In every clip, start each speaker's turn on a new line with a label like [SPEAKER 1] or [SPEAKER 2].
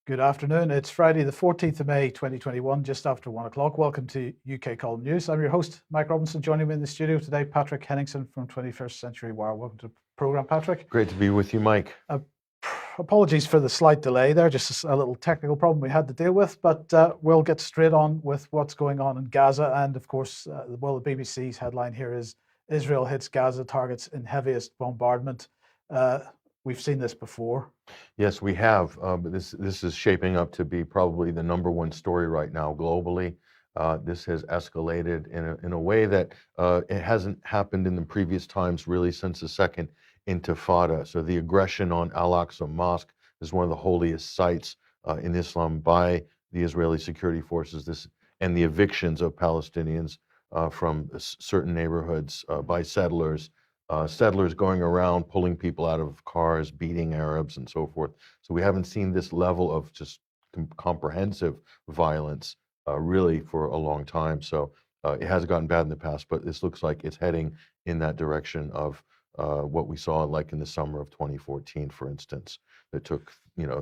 [SPEAKER 1] Good afternoon. It's Friday, the 14th of May, 2021, just after 1 o'clock. Welcome to UK Column News. I'm your host, Mike Robinson. Joining me in the studio today, Patrick Henningsen from 21st Century Wire. Welcome to the programme, Patrick.
[SPEAKER 2] Great to be with you, Mike.
[SPEAKER 1] Apologies for the slight delay there, just a little technical problem we had to deal with, but we'll get straight on with what's going on in Gaza. And of course, the BBC's headline here is Israel hits Gaza targets in heaviest bombardment. We've seen this before.
[SPEAKER 2] Yes, we have, but this is shaping up to be probably the #1 story right now globally. This has escalated in a way that it hasn't happened in the previous times, really, since the Second Intifada. So the aggression on Al-Aqsa Mosque is one of the holiest sites in Islam by the Israeli security forces. And the evictions of Palestinians from certain neighborhoods by settlers. Settlers going around pulling people out of cars, beating Arabs and so forth. So we haven't seen this level of just comprehensive violence really for a long time. So it has gotten bad in the past, but this looks like it's heading in that direction of what we saw like in the summer of 2014, for instance, that took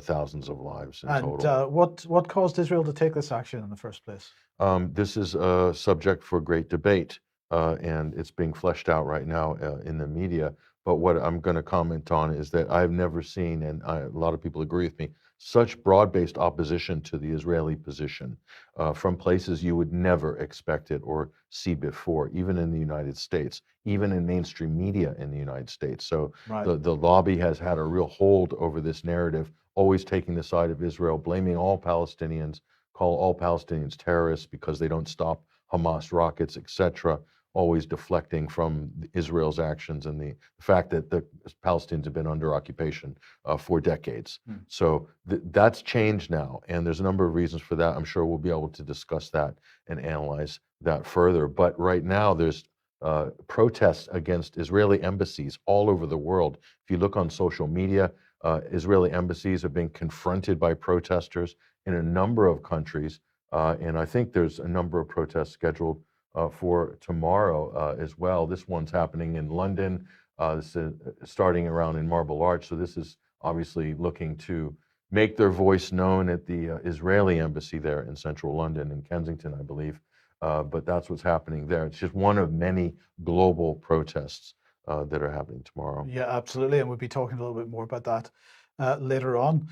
[SPEAKER 2] thousands of lives in total.
[SPEAKER 1] And what caused Israel to take this action in the first place?
[SPEAKER 2] This is a subject for great debate. And it's being fleshed out right now in the media. But what I'm going to comment on is that I've never seen, and a lot of people agree with me, such broad-based opposition to the Israeli position from places you would never expect it or see before, even in the United States, even in mainstream media in the United States. So
[SPEAKER 1] Right.
[SPEAKER 2] the lobby has had a real hold over this narrative, always taking the side of Israel, blaming all Palestinians, call all Palestinians terrorists because they don't stop Hamas rockets, etc., always deflecting from Israel's actions and the fact that the Palestinians have been under occupation for decades. So that's changed now, and there's a number of reasons for that. I'm sure we'll be able to discuss that and analyze that further. But right now, there's protests against Israeli embassies all over the world. If you look on social media, Israeli embassies are being confronted by protesters in a number of countries, and I think there's a number of protests scheduled for tomorrow as well. This one's happening in London. This is starting around in Marble Arch. So this is obviously looking to make their voice known at the Israeli embassy there in central London, in Kensington, I believe. But that's what's happening there. It's just one of many global protests that are happening tomorrow.
[SPEAKER 1] Yeah, absolutely. And we'll be talking a little bit more about that later on.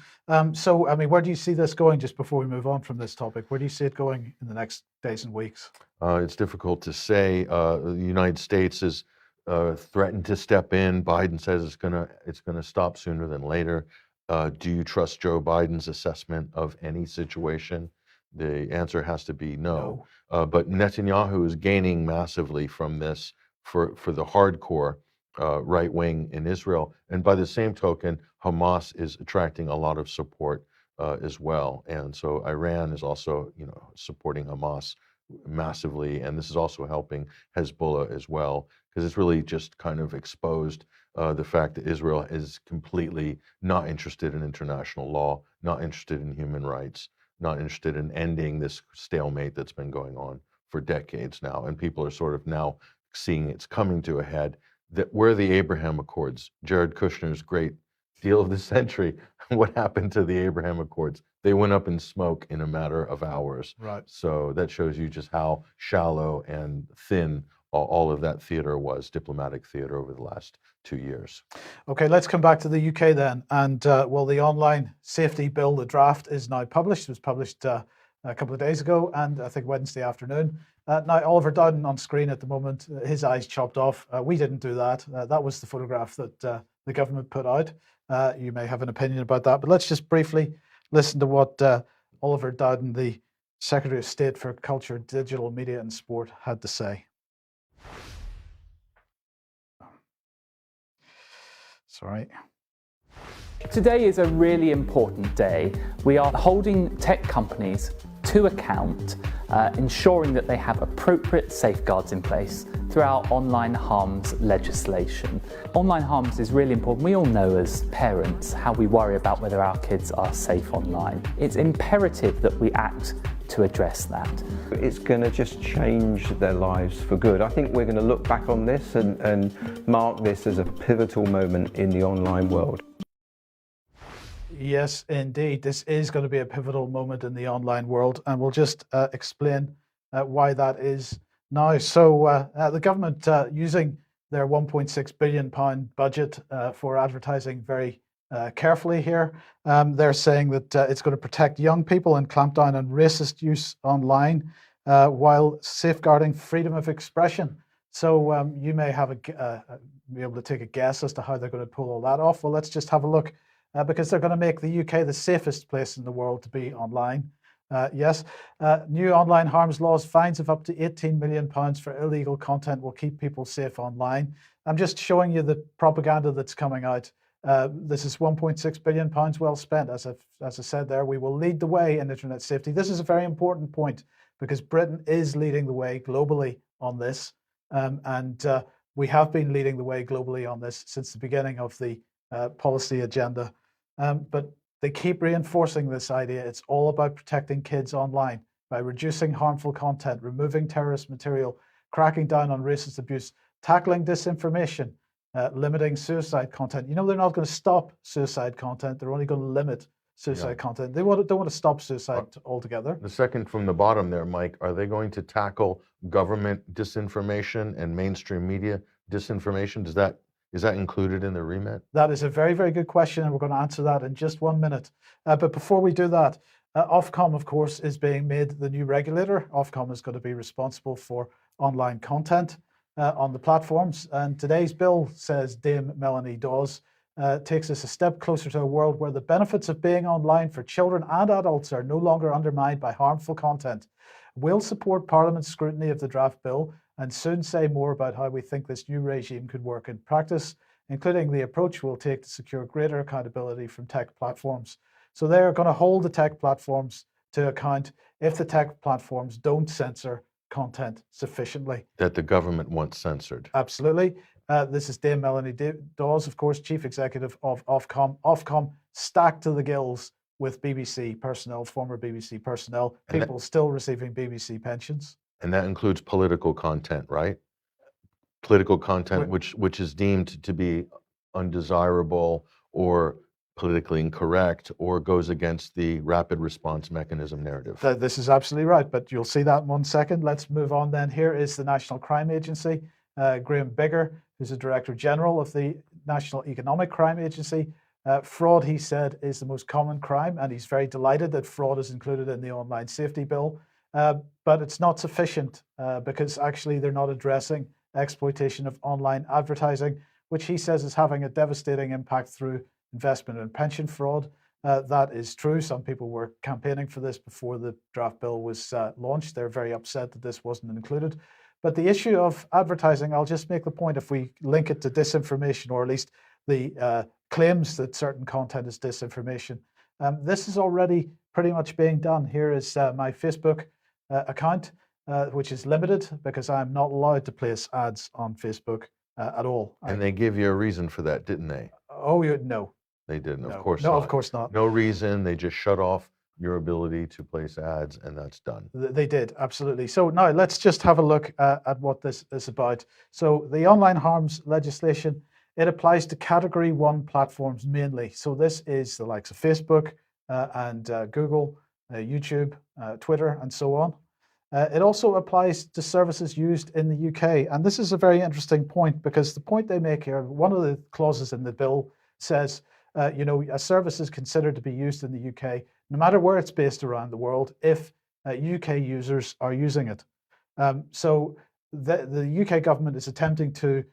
[SPEAKER 1] So, I mean, where do you see this going, just before we move on from this topic? Where do you see it going in the next days and weeks?
[SPEAKER 2] It's difficult to say. The United States has threatened to step in. Biden says it's gonna stop sooner than later. Do you trust Joe Biden's assessment of any situation? The answer has to be no. But Netanyahu is gaining massively from this for the hardcore right wing in Israel, and by the same token, Hamas is attracting a lot of support as well. And so Iran is also, supporting Hamas massively, and this is also helping Hezbollah as well, because it's really just kind of exposed the fact that Israel is completely not interested in international law, not interested in human rights, not interested in ending this stalemate that's been going on for decades now, and people are sort of now seeing it's coming to a head. That where the Abraham Accords, Jared Kushner's great deal of the century, what happened to the Abraham Accords? They went up in smoke in a matter of hours.
[SPEAKER 1] Right.
[SPEAKER 2] So that shows you just how shallow and thin all of that theater was, diplomatic theater, over the last 2 years.
[SPEAKER 1] Okay, let's come back to the UK then. And the online safety bill, the draft, is now published. It was published a couple of days ago, and I think Wednesday afternoon. Now, Oliver Dowden on screen at the moment, his eyes chopped off. We didn't do that. That was the photograph that the government put out. You may have an opinion about that, but let's just briefly listen to what Oliver Dowden, the Secretary of State for Culture, Digital Media and Sport, had to say. Sorry.
[SPEAKER 3] Today is a really important day. We are holding tech companies to account, ensuring that they have appropriate safeguards in place through our online harms legislation. Online harms is really important. We all know as parents how we worry about whether our kids are safe online. It's imperative that we act to address that.
[SPEAKER 4] It's going to just change their lives for good. I think we're going to look back on this and mark this as a pivotal moment in the online world.
[SPEAKER 1] Yes, indeed. This is going to be a pivotal moment in the online world, and we'll just explain why that is now. So, the government using their 1.6 billion pound budget for advertising very carefully here. They're saying that it's going to protect young people and clamp down on racist use online while safeguarding freedom of expression. So, you may have be able to take a guess as to how they're going to pull all that off. Well, let's just have a look. Because they're going to make the UK the safest place in the world to be online. Yes, new online harms laws, fines of up to £18 million for illegal content will keep people safe online. I'm just showing you the propaganda that's coming out. This is £1.6 billion well spent. As I said there, we will lead the way in internet safety. This is a very important point because Britain is leading the way globally on this. And we have been leading the way globally on this since the beginning of the policy agenda. But they keep reinforcing this idea. It's all about protecting kids online by reducing harmful content, removing terrorist material, cracking down on racist abuse, tackling disinformation, limiting suicide content. You know, they're not going to stop suicide content. They're only going to limit suicide content. They don't want to stop suicide altogether.
[SPEAKER 2] The second from the bottom there, Mike, are they going to tackle government disinformation and mainstream media disinformation? Is that included in the remit?
[SPEAKER 1] That is a very, very good question, and we're going to answer that in just 1 minute. But before we do that, Ofcom, of course, is being made the new regulator. Ofcom is going to be responsible for online content on the platforms. And today's bill, says Dame Melanie Dawes, takes us a step closer to a world where the benefits of being online for children and adults are no longer undermined by harmful content. We'll support Parliament's scrutiny of the draft bill and soon say more about how we think this new regime could work in practice, including the approach we'll take to secure greater accountability from tech platforms. So they're going to hold the tech platforms to account if the tech platforms don't censor content sufficiently.
[SPEAKER 2] That the government wants censored.
[SPEAKER 1] Absolutely. This is Dame Melanie Dawes, of course, Chief Executive of Ofcom. Ofcom stacked to the gills with BBC personnel, former BBC personnel, people still receiving BBC pensions.
[SPEAKER 2] And that includes political content, right? Political content which is deemed to be undesirable or politically incorrect or goes against the rapid response mechanism narrative.
[SPEAKER 1] This is absolutely right, but you'll see that in 1 second. Let's move on then. Here is the National Crime Agency. Graham Bigger, who's the Director General of the National Economic Crime Agency. Fraud, he said, is the most common crime, and he's very delighted that fraud is included in the online safety bill. But it's not sufficient because actually they're not addressing exploitation of online advertising, which he says is having a devastating impact through investment and pension fraud. That is true. Some people were campaigning for this before the draft bill was launched. They're very upset that this wasn't included. But the issue of advertising, I'll just make the point, if we link it to disinformation, or at least the claims that certain content is disinformation, this is already pretty much being done. Here is my Facebook account, which is limited because I'm not allowed to place ads on Facebook at all.
[SPEAKER 2] And they give you a reason for that, didn't they?
[SPEAKER 1] Oh, no.
[SPEAKER 2] They didn't,
[SPEAKER 1] No.
[SPEAKER 2] of course
[SPEAKER 1] No,
[SPEAKER 2] not.
[SPEAKER 1] of course not.
[SPEAKER 2] No reason, they just shut off your ability to place ads, and that's done.
[SPEAKER 1] They did, absolutely. So now let's just have a look at what this is about. So the online harms legislation, it applies to Category 1 platforms mainly. So this is the likes of Facebook and Google, YouTube, Twitter, and so on. It also applies to services used in the UK. And this is a very interesting point because the point they make here, one of the clauses in the bill says, a service is considered to be used in the UK, no matter where it's based around the world, if UK users are using it. So the UK government is attempting to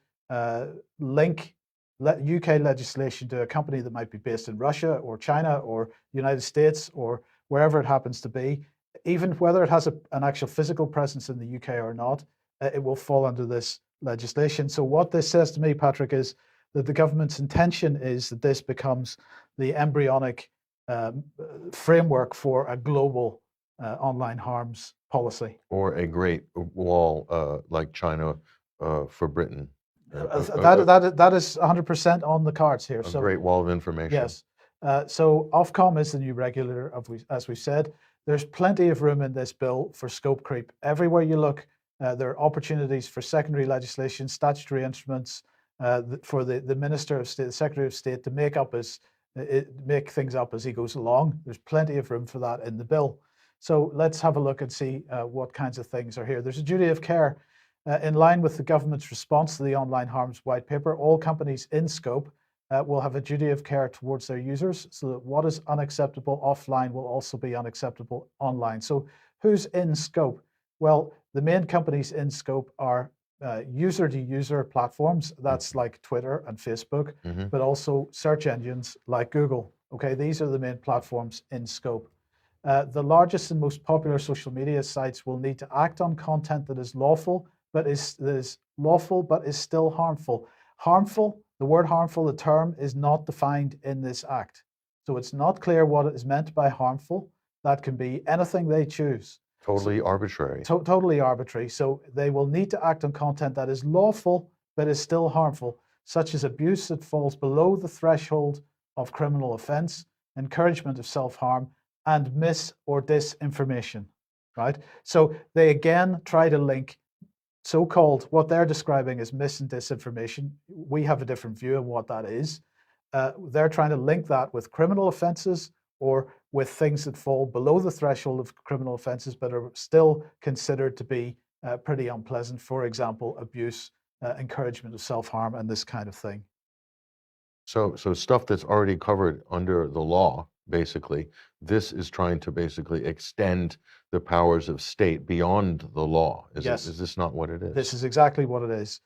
[SPEAKER 1] link UK legislation to a company that might be based in Russia or China or United States or wherever it happens to be. Even whether it has an actual physical presence in the UK or not, it will fall under this legislation. So what this says to me, Patrick, is that the government's intention is that this becomes the embryonic framework for a global online harms policy.
[SPEAKER 2] Or a great wall like China for Britain.
[SPEAKER 1] That is 100% on the cards here.
[SPEAKER 2] A great wall of information.
[SPEAKER 1] Yes. So Ofcom is the new regulator, as we've said. There's plenty of room in this bill for scope creep. Everywhere you look, there are opportunities for secondary legislation, statutory instruments for the Minister of State, the Secretary of State to make up his make things up as he goes along. There's plenty of room for that in the bill. So let's have a look and see what kinds of things are here. There's a duty of care. In line with the government's response to the Online Harms White Paper, all companies in scope will have a duty of care towards their users, so that what is unacceptable offline will also be unacceptable online. So who's in scope? Well, the main companies in scope are user-to-user platforms. That's like Twitter and Facebook, but also search engines like Google. Okay, these are the main platforms in scope. The largest and most popular social media sites will need to act on content that is lawful, but is still harmful. Harmful, the word harmful, the term is not defined in this act. So it's not clear what is meant by harmful. That can be anything they choose.
[SPEAKER 2] Totally arbitrary.
[SPEAKER 1] Totally arbitrary. So they will need to act on content that is lawful, but is still harmful, such as abuse that falls below the threshold of criminal offense, encouragement of self-harm, and mis or disinformation, right? So they again try to link so-called, what they're describing as mis and disinformation. We have a different view of what that is. They're trying to link that with criminal offenses or with things that fall below the threshold of criminal offenses but are still considered to be pretty unpleasant. For example, abuse, encouragement of self-harm, and this kind of thing.
[SPEAKER 2] So stuff that's already covered under the law, basically, this is trying to basically extend the powers of state beyond the law. Is this not what it is?
[SPEAKER 1] This is exactly what it is.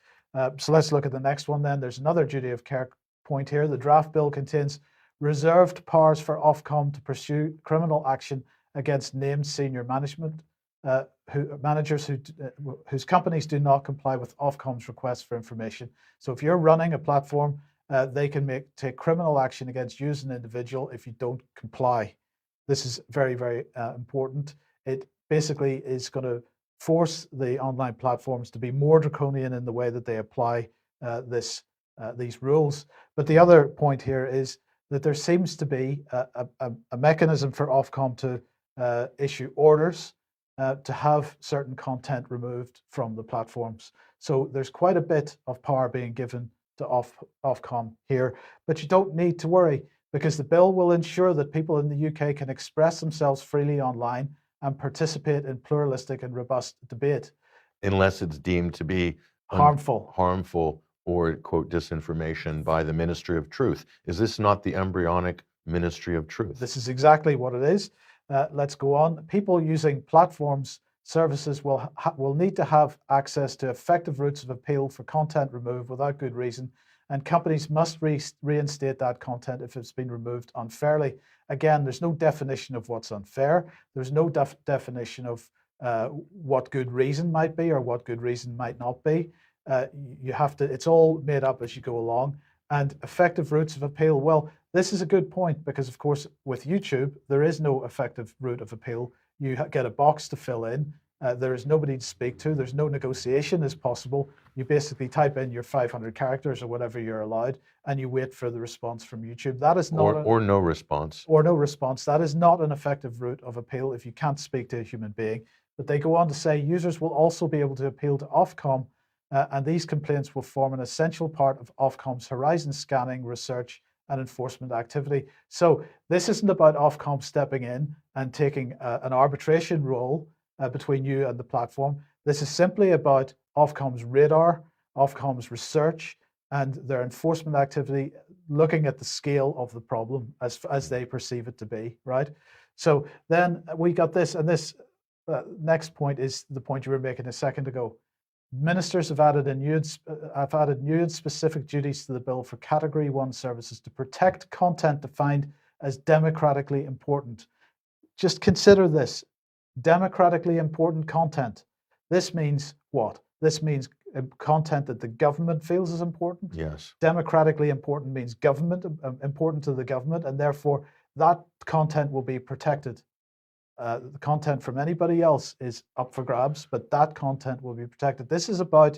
[SPEAKER 1] So let's look at the next one then. There's another duty of care point here. The draft bill contains reserved powers for Ofcom to pursue criminal action against named senior management, managers whose companies do not comply with Ofcom's requests for information. So if you're running a platform, they can take criminal action against you as an individual if you don't comply. This is very, very important. It basically is going to force the online platforms to be more draconian in the way that they apply these rules. But the other point here is that there seems to be a mechanism for Ofcom to issue orders to have certain content removed from the platforms. So there's quite a bit of power being given to Ofcom here, but you don't need to worry, because the bill will ensure that people in the UK can express themselves freely online and participate in pluralistic and robust debate.
[SPEAKER 2] Unless it's deemed to be
[SPEAKER 1] harmful
[SPEAKER 2] or, quote, disinformation by the Ministry of Truth. Is this not the embryonic Ministry of Truth?
[SPEAKER 1] This is exactly what it is. Let's go on. People using platforms services will need to have access to effective routes of appeal for content removed without good reason, and companies must reinstate that content if it's been removed unfairly. Again, there's no definition of what's unfair. There's no definition of what good reason might be or what good reason might not be. You have to, it's all made up as you go along. And effective routes of appeal, well, this is a good point, because of course with YouTube there is no effective route of appeal. You get a box to fill in. There is nobody to speak to. There's no negotiation as possible. You basically type in your 500 characters or whatever you're allowed, and you wait for the response from YouTube. That is not
[SPEAKER 2] or no response.
[SPEAKER 1] Or no response. That is not an effective route of appeal if you can't speak to a human being. But they go on to say users will also be able to appeal to Ofcom, and these complaints will form an essential part of Ofcom's horizon scanning, research, and enforcement activity. So this isn't about Ofcom stepping in and taking an arbitration role between you and the platform. This is simply about Ofcom's radar, Ofcom's research, and their enforcement activity, looking at the scale of the problem as they perceive it to be, right? So then we got this, and this next point is the point you were making a second ago. Ministers have added new and specific duties to the bill for Category 1 services to protect content defined as democratically important. Just consider this, democratically important content. This means what? This means content that the government feels is important.
[SPEAKER 2] Yes.
[SPEAKER 1] Democratically important means important to the government, and therefore that content will be protected. The content from anybody else is up for grabs, but that content will be protected. This is about,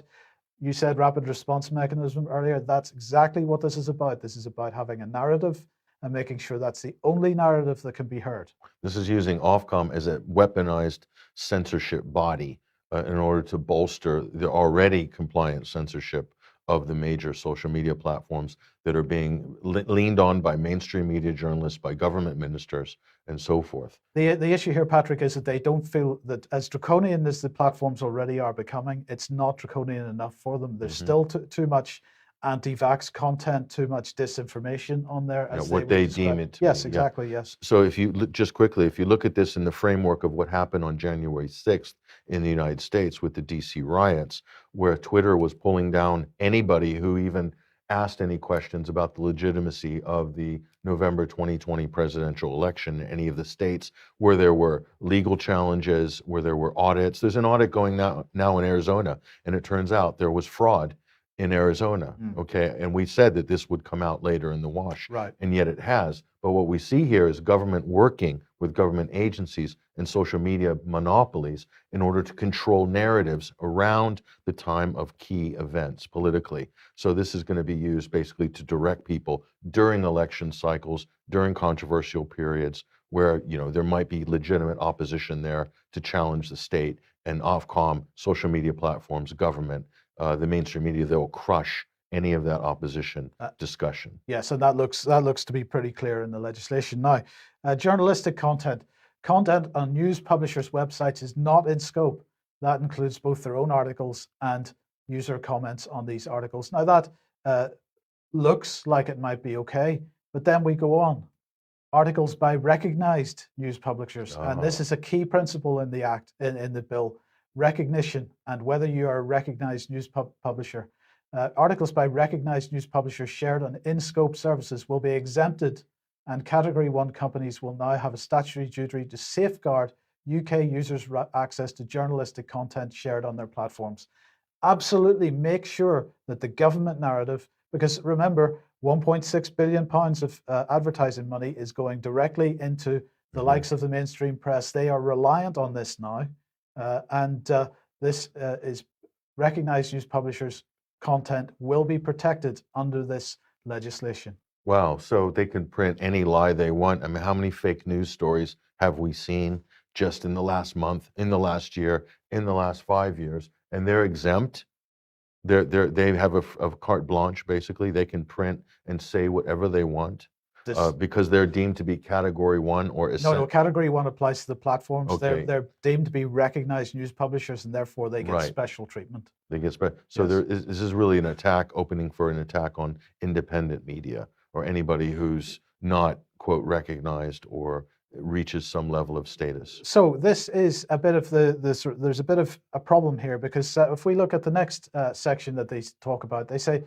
[SPEAKER 1] you said rapid response mechanism earlier, that's exactly what this is about. This is about having a narrative and making sure that's the only narrative that can be heard.
[SPEAKER 2] This is using Ofcom as a weaponized censorship body in order to bolster the already compliant censorship of the major social media platforms that are being leaned on by mainstream media journalists, by government ministers, and so forth.
[SPEAKER 1] The issue here, Patrick, is that they don't feel that, as draconian as the platforms already are becoming, it's not draconian enough for them. There's still too much anti-vax content, too much disinformation on there. As
[SPEAKER 2] What
[SPEAKER 1] would
[SPEAKER 2] they
[SPEAKER 1] describe
[SPEAKER 2] deem
[SPEAKER 1] it.
[SPEAKER 2] it to
[SPEAKER 1] Yes,
[SPEAKER 2] be, yeah.
[SPEAKER 1] exactly. Yes.
[SPEAKER 2] So if you just quickly, if you look at this in the framework of what happened on January 6th in the United States with the DC riots, where Twitter was pulling down anybody who even asked any questions about the legitimacy of the November 2020 presidential election in any of the states where there were legal challenges, where there were audits. There's an audit going now in Arizona, and it turns out there was fraud in Arizona, okay? And we said that this would come out later in the wash,
[SPEAKER 1] Right.
[SPEAKER 2] and yet it has. But what we see here is government working with government agencies and social media monopolies in order to control narratives around the time of key events politically. So this is going to be used basically to direct people during election cycles, during controversial periods where, you know, there might be legitimate opposition there to challenge the state, and Ofcom, social media platforms, government, the mainstream media, they'll crush any of that opposition discussion.
[SPEAKER 1] Yes, and that looks to be pretty clear in the legislation now. Journalistic content on news publishers' websites is not in scope. That includes both their own articles and user comments on these articles. Now that looks like it might be okay, but then we go on. Articles by recognized news publishers, and this is a key principle in the act, in the bill. Recognition, and whether you are a recognized news publisher. Articles by recognized news publishers shared on in-scope services will be exempted, and Category 1 companies will now have a statutory duty to safeguard UK users' access to journalistic content shared on their platforms. Absolutely make sure that the government narrative, because remember, £1.6 billion of advertising money is going directly into the likes of the mainstream press. They are reliant on this now. This is recognized news publishers' content will be protected under this legislation.
[SPEAKER 2] Wow, so they can print any lie they want. I mean, how many fake news stories have we seen just in the last month, in the last year, in the last 5 years? And they're exempt. They have a carte blanche, basically. They can print and say whatever they want. Because they're deemed to be Category 1 or
[SPEAKER 1] No, Category 1 applies to the platforms.
[SPEAKER 2] Okay.
[SPEAKER 1] They're deemed to be recognized news publishers, and therefore they get
[SPEAKER 2] Right.
[SPEAKER 1] special treatment.
[SPEAKER 2] They get so
[SPEAKER 1] Yes.
[SPEAKER 2] this is really an attack, opening for an attack on independent media or anybody who's not, quote, recognized or reaches some level of status.
[SPEAKER 1] So this is a bit of there's a bit of a problem here, because if we look at the next section that they talk about, they say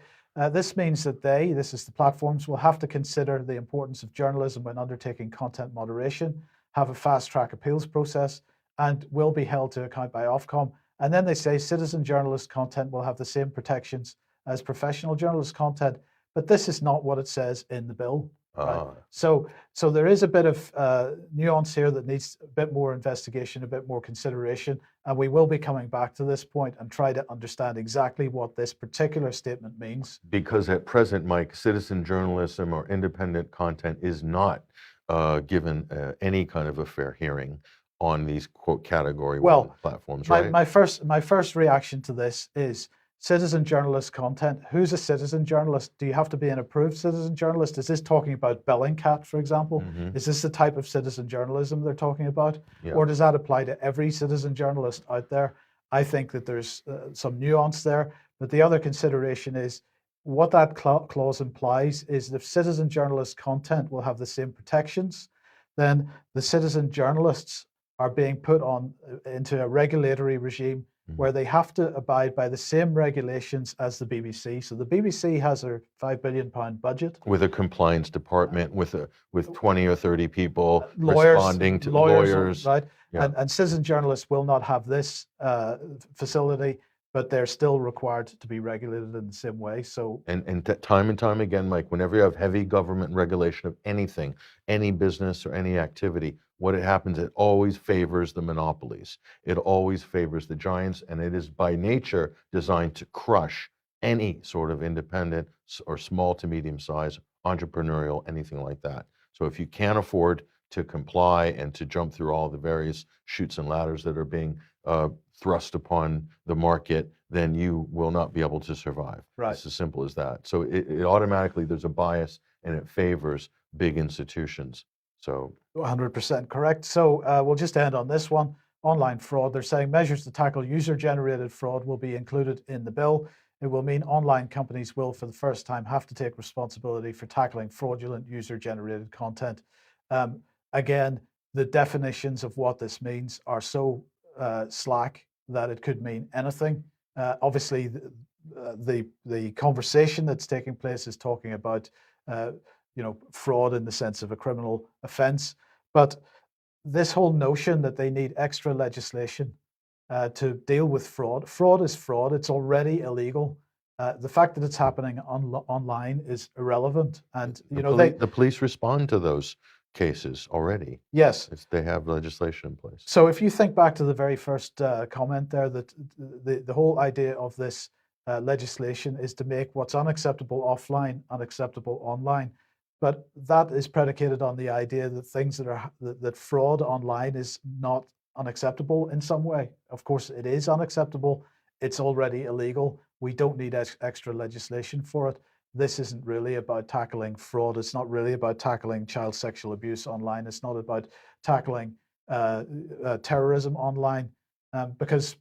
[SPEAKER 1] this means that this is the platforms, will have to consider the importance of journalism when undertaking content moderation, have a fast track appeals process, and will be held to account by Ofcom. And then they say citizen journalist content will have the same protections as professional journalist content, but this is not what it says in the bill. Right? So there is a bit of nuance here that needs a bit more investigation, a bit more consideration, and we will be coming back to this point and try to understand exactly what this particular statement means.
[SPEAKER 2] Because at present, Mike, citizen journalism or independent content is not given any kind of a fair hearing on these, quote, Category 1 platforms, right?
[SPEAKER 1] My first reaction to this is citizen journalist content. Who's a citizen journalist? Do you have to be an approved citizen journalist? Is this talking about Bellingcat, for example? Is this the type of citizen journalism they're talking about?
[SPEAKER 2] Yeah.
[SPEAKER 1] Or does that apply to every citizen journalist out there? I think that there's some nuance there. But the other consideration is what that clause implies is that if citizen journalist content will have the same protections, then the citizen journalists are being put into a regulatory regime where they have to abide by the same regulations as the BBC. So the BBC has a £5 billion budget.
[SPEAKER 2] With a compliance department, with 20 or 30 people responding to lawyers.
[SPEAKER 1] Right?
[SPEAKER 2] Yeah.
[SPEAKER 1] And citizen journalists will not have this facility, but they're still required to be regulated in the same way. So
[SPEAKER 2] And time again, Mike, whenever you have heavy government regulation of anything, any business or any activity, what happens, it always favors the monopolies. It always favors the giants, and it is by nature designed to crush any sort of independent or small to medium size entrepreneurial, anything like that. So if you can't afford to comply and to jump through all the various chutes and ladders that are being thrust upon the market, then you will not be able to survive.
[SPEAKER 1] Right.
[SPEAKER 2] It's as simple as that. So it automatically, there's a bias and it favors big institutions. So
[SPEAKER 1] 100% correct. So we'll just end on this one. Online fraud. They're saying measures to tackle user-generated fraud will be included in the bill. It will mean online companies will, for the first time, have to take responsibility for tackling fraudulent user-generated content. Again, the definitions of what this means are so slack that it could mean anything. Obviously, the conversation that's taking place is talking about fraud in the sense of a criminal offense, but this whole notion that they need extra legislation to deal with fraud. Fraud is fraud. It's already illegal. The fact that it's happening online is irrelevant. And
[SPEAKER 2] the police respond to those cases already.
[SPEAKER 1] Yes,
[SPEAKER 2] they have legislation in place.
[SPEAKER 1] So if you think back to the very first comment there, that the whole idea of this legislation is to make what's unacceptable offline unacceptable online. But that is predicated on the idea that things that fraud online is not unacceptable in some way. Of course, it is unacceptable. It's already illegal. We don't need extra legislation for it. This isn't really about tackling fraud. It's not really about tackling child sexual abuse online. It's not about tackling terrorism online, because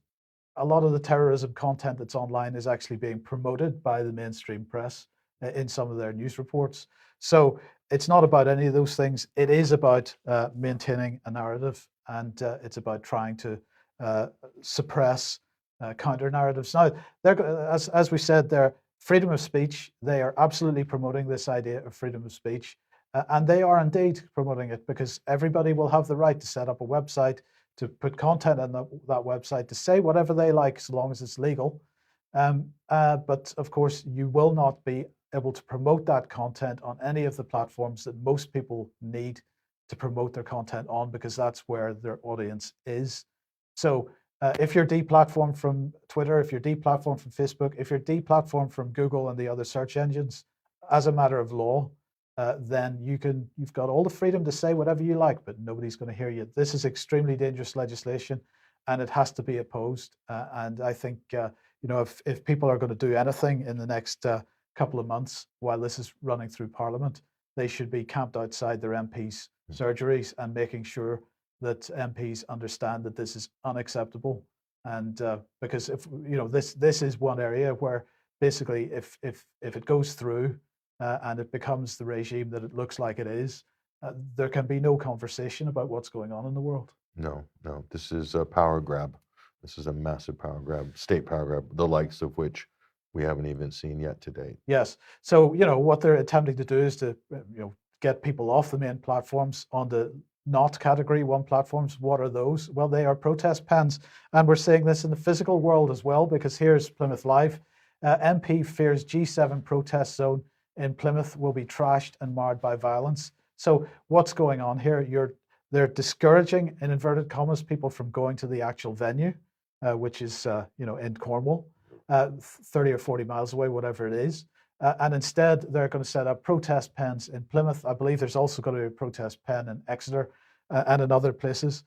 [SPEAKER 1] a lot of the terrorism content that's online is actually being promoted by the mainstream press in some of their news reports. So it's not about any of those things. It is about maintaining a narrative, and it's about trying to suppress counter narratives. Now, as we said, they're freedom of speech. They are absolutely promoting this idea of freedom of speech, and they are indeed promoting it, because everybody will have the right to set up a website, to put content on that website, to say whatever they like, so long as it's legal. But of course, you will not be able to promote that content on any of the platforms that most people need to promote their content on, because that's where their audience is. So if you're deplatformed from Twitter, if you're deplatformed from Facebook, if you're deplatformed from Google and the other search engines, as a matter of law, then you've got all the freedom to say whatever you like, but nobody's going to hear you. This is extremely dangerous legislation, and it has to be opposed. And I think if people are going to do anything in the next couple of months while this is running through Parliament, they should be camped outside their MPs' surgeries and making sure that MPs understand that this is unacceptable. And because if this is one area where basically if it goes through and it becomes the regime that it looks like it is, there can be no conversation about what's going on in the world.
[SPEAKER 2] No, this is a power grab. This is a massive power grab, state power grab, the likes of which we haven't even seen yet to date.
[SPEAKER 1] Yes. So, what they're attempting to do is to, get people off the main platforms onto not category 1 platforms. What are those? Well, they are protest pens. And we're seeing this in the physical world as well, because here's Plymouth Live. MP fears G7 protest zone in Plymouth will be trashed and marred by violence. So what's going on here? They're discouraging, in inverted commas, people from going to the actual venue, which is, in Cornwall. 30 or 40 miles away, whatever it is. And instead, they're going to set up protest pens in Plymouth. I believe there's also going to be a protest pen in Exeter and in other places.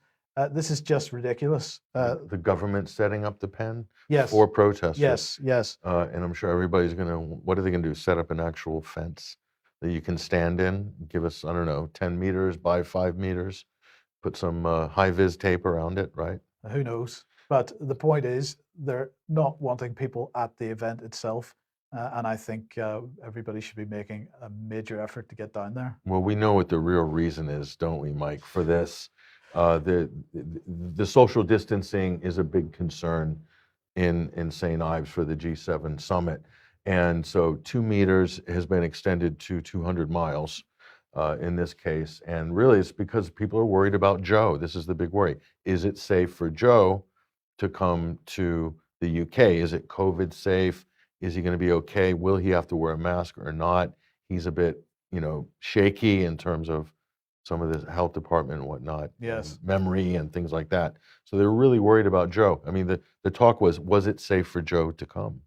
[SPEAKER 1] This is just ridiculous.
[SPEAKER 2] The government setting up the pen
[SPEAKER 1] Yes.
[SPEAKER 2] for protesters.
[SPEAKER 1] Yes.
[SPEAKER 2] And I'm sure everybody's going to, what are they going to do? Set up an actual fence that you can stand in, give us, 10 meters by 5 meters, put some high-vis tape around it, right?
[SPEAKER 1] Who knows? But the point is, they're not wanting people at the event itself. And I think everybody should be making a major effort to get down there.
[SPEAKER 2] Well, we know what the real reason is, don't we, Mike, for this? The social distancing is a big concern in St. Ives for the G7 summit. And so 2 meters has been extended to 200 miles in this case. And really, it's because people are worried about Joe. This is the big worry. Is it safe for Joe to come to the UK? Is it COVID safe? Is he going to be okay? Will he have to wear a mask or not? He's a bit, shaky in terms of some of the health department and whatnot.
[SPEAKER 1] Yes.
[SPEAKER 2] Memory and things like that. So they're really worried about Joe. I mean, the talk was it safe for Joe to come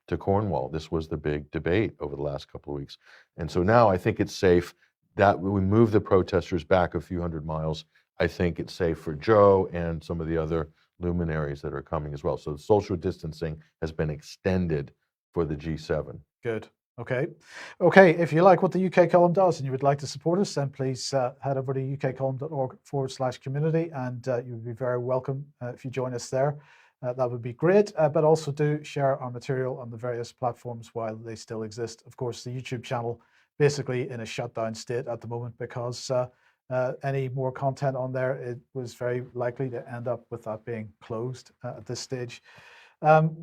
[SPEAKER 2] to Cornwall? This was the big debate over the last couple of weeks. And so now I think it's safe that we move the protesters back a few hundred miles. I think it's safe for Joe and some of the other luminaries that are coming as well. So social distancing has been extended for the G7.
[SPEAKER 1] Good. Okay. Okay. If you like what the UK Column does and you would like to support us, then please head over to ukcolumn.org/community, and you would be very welcome if you join us there. That would be great. But also do share our material on the various platforms while they still exist. Of course, the YouTube channel basically in a shutdown state at the moment because any more content on there, it was very likely to end up with that being closed at this stage.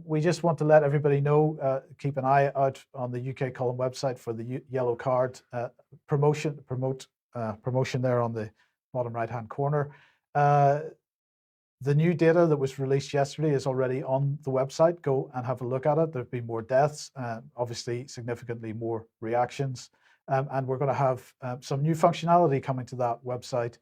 [SPEAKER 1] We just want to let everybody know, keep an eye out on the UK Column website for the yellow card promotion there on the bottom right-hand corner. The new data that was released yesterday is already on the website. Go and have a look at it. There have been more deaths, obviously significantly more reactions. And we're going to have some new functionality coming to that website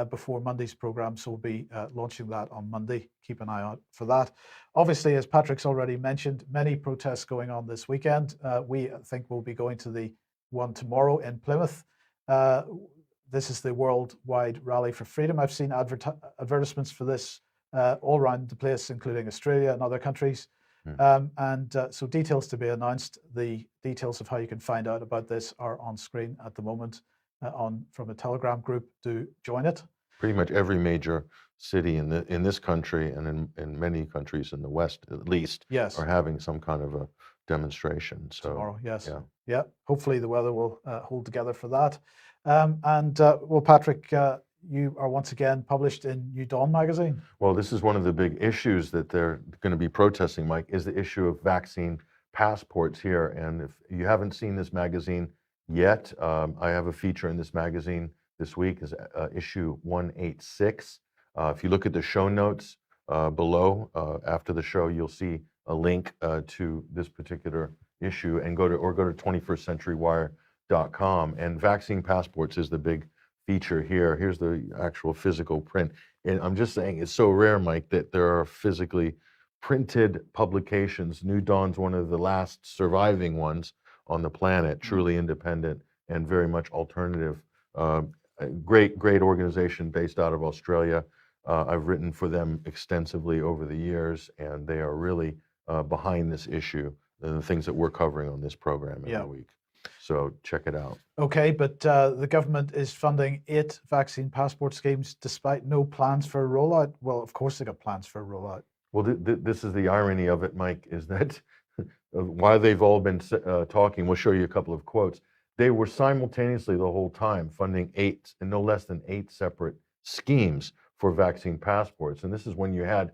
[SPEAKER 1] before Monday's program. So we'll be launching that on Monday. Keep an eye out for that. Obviously, as Patrick's already mentioned, many protests going on this weekend. We think we'll be going to the one tomorrow in Plymouth. This is the Worldwide Rally for Freedom. I've seen advertisements for this all around the place, including Australia and other countries. So details to be announced. The details of how you can find out about this are on screen at the moment from a Telegram group. Do join it.
[SPEAKER 2] Pretty much every major city in this country and in many countries in the West, at least,
[SPEAKER 1] Yes.
[SPEAKER 2] are having some kind of a demonstration. So
[SPEAKER 1] Tomorrow, yes.
[SPEAKER 2] yeah.
[SPEAKER 1] Hopefully the weather will hold together for that. Well, Patrick, you are once again published in New Dawn magazine.
[SPEAKER 2] Well, this is one of the big issues that they're going to be protesting, Mike, is the issue of vaccine passports here. And if you haven't seen this magazine yet, I have a feature in this magazine this week, is issue 186. If you look at the show notes below, after the show, you'll see a link to this particular issue, and go to 21stcenturywire.com. And vaccine passports is the big feature here. Here's the actual physical print. And I'm just saying, it's so rare, Mike, that there are physically printed publications. New Dawn's one of the last surviving ones on the planet, truly independent and very much alternative. Great organization based out of Australia. I've written for them extensively over the years, and they are really behind this issue and the things that we're covering on this program every week. So check it out. Okay,
[SPEAKER 1] but the government is funding 8 vaccine passport schemes despite no plans for a rollout. Well, of course they got plans for a rollout.
[SPEAKER 2] Well, this is the irony of it, Mike, is that while they've all been talking, we'll show you a couple of quotes, they were simultaneously the whole time funding 8 and no less than 8 separate schemes for vaccine passports. And this is when you had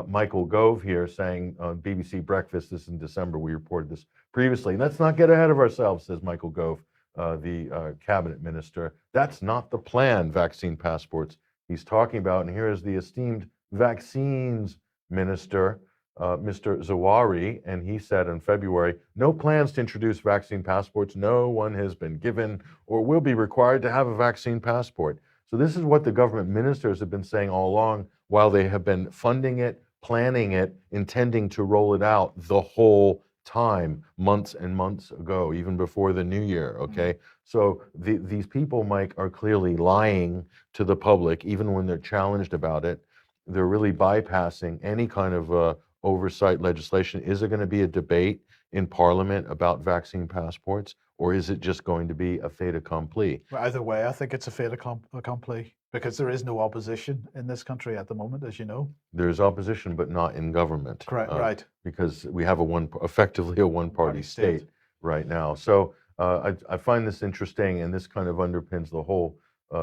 [SPEAKER 2] Michael Gove here saying on BBC Breakfast, this in December, we reported this previously. Let's not get ahead of ourselves, says Michael Gove, the cabinet minister. That's not the plan, vaccine passports he's talking about. And here is the esteemed vaccines minister, Mr. Zawari, and he said in February, no plans to introduce vaccine passports. No one has been given or will be required to have a vaccine passport. So this is what the government ministers have been saying all along, while they have been funding it, planning it, intending to roll it out the whole time, months and months ago, even before the new year, okay? So these people, Mike, are clearly lying to the public, even when they're challenged about it. They're really bypassing any kind of oversight legislation. Is there going to be a debate in Parliament about vaccine passports, or is it just going to be a fait accompli?
[SPEAKER 1] Well, either way, I think it's a fait accompli, because there is no opposition in this country at the moment, as you know.
[SPEAKER 2] There's opposition, but not in government.
[SPEAKER 1] Correct, right.
[SPEAKER 2] Because we have effectively a one-party state right now. So I find this interesting, and this kind of underpins the whole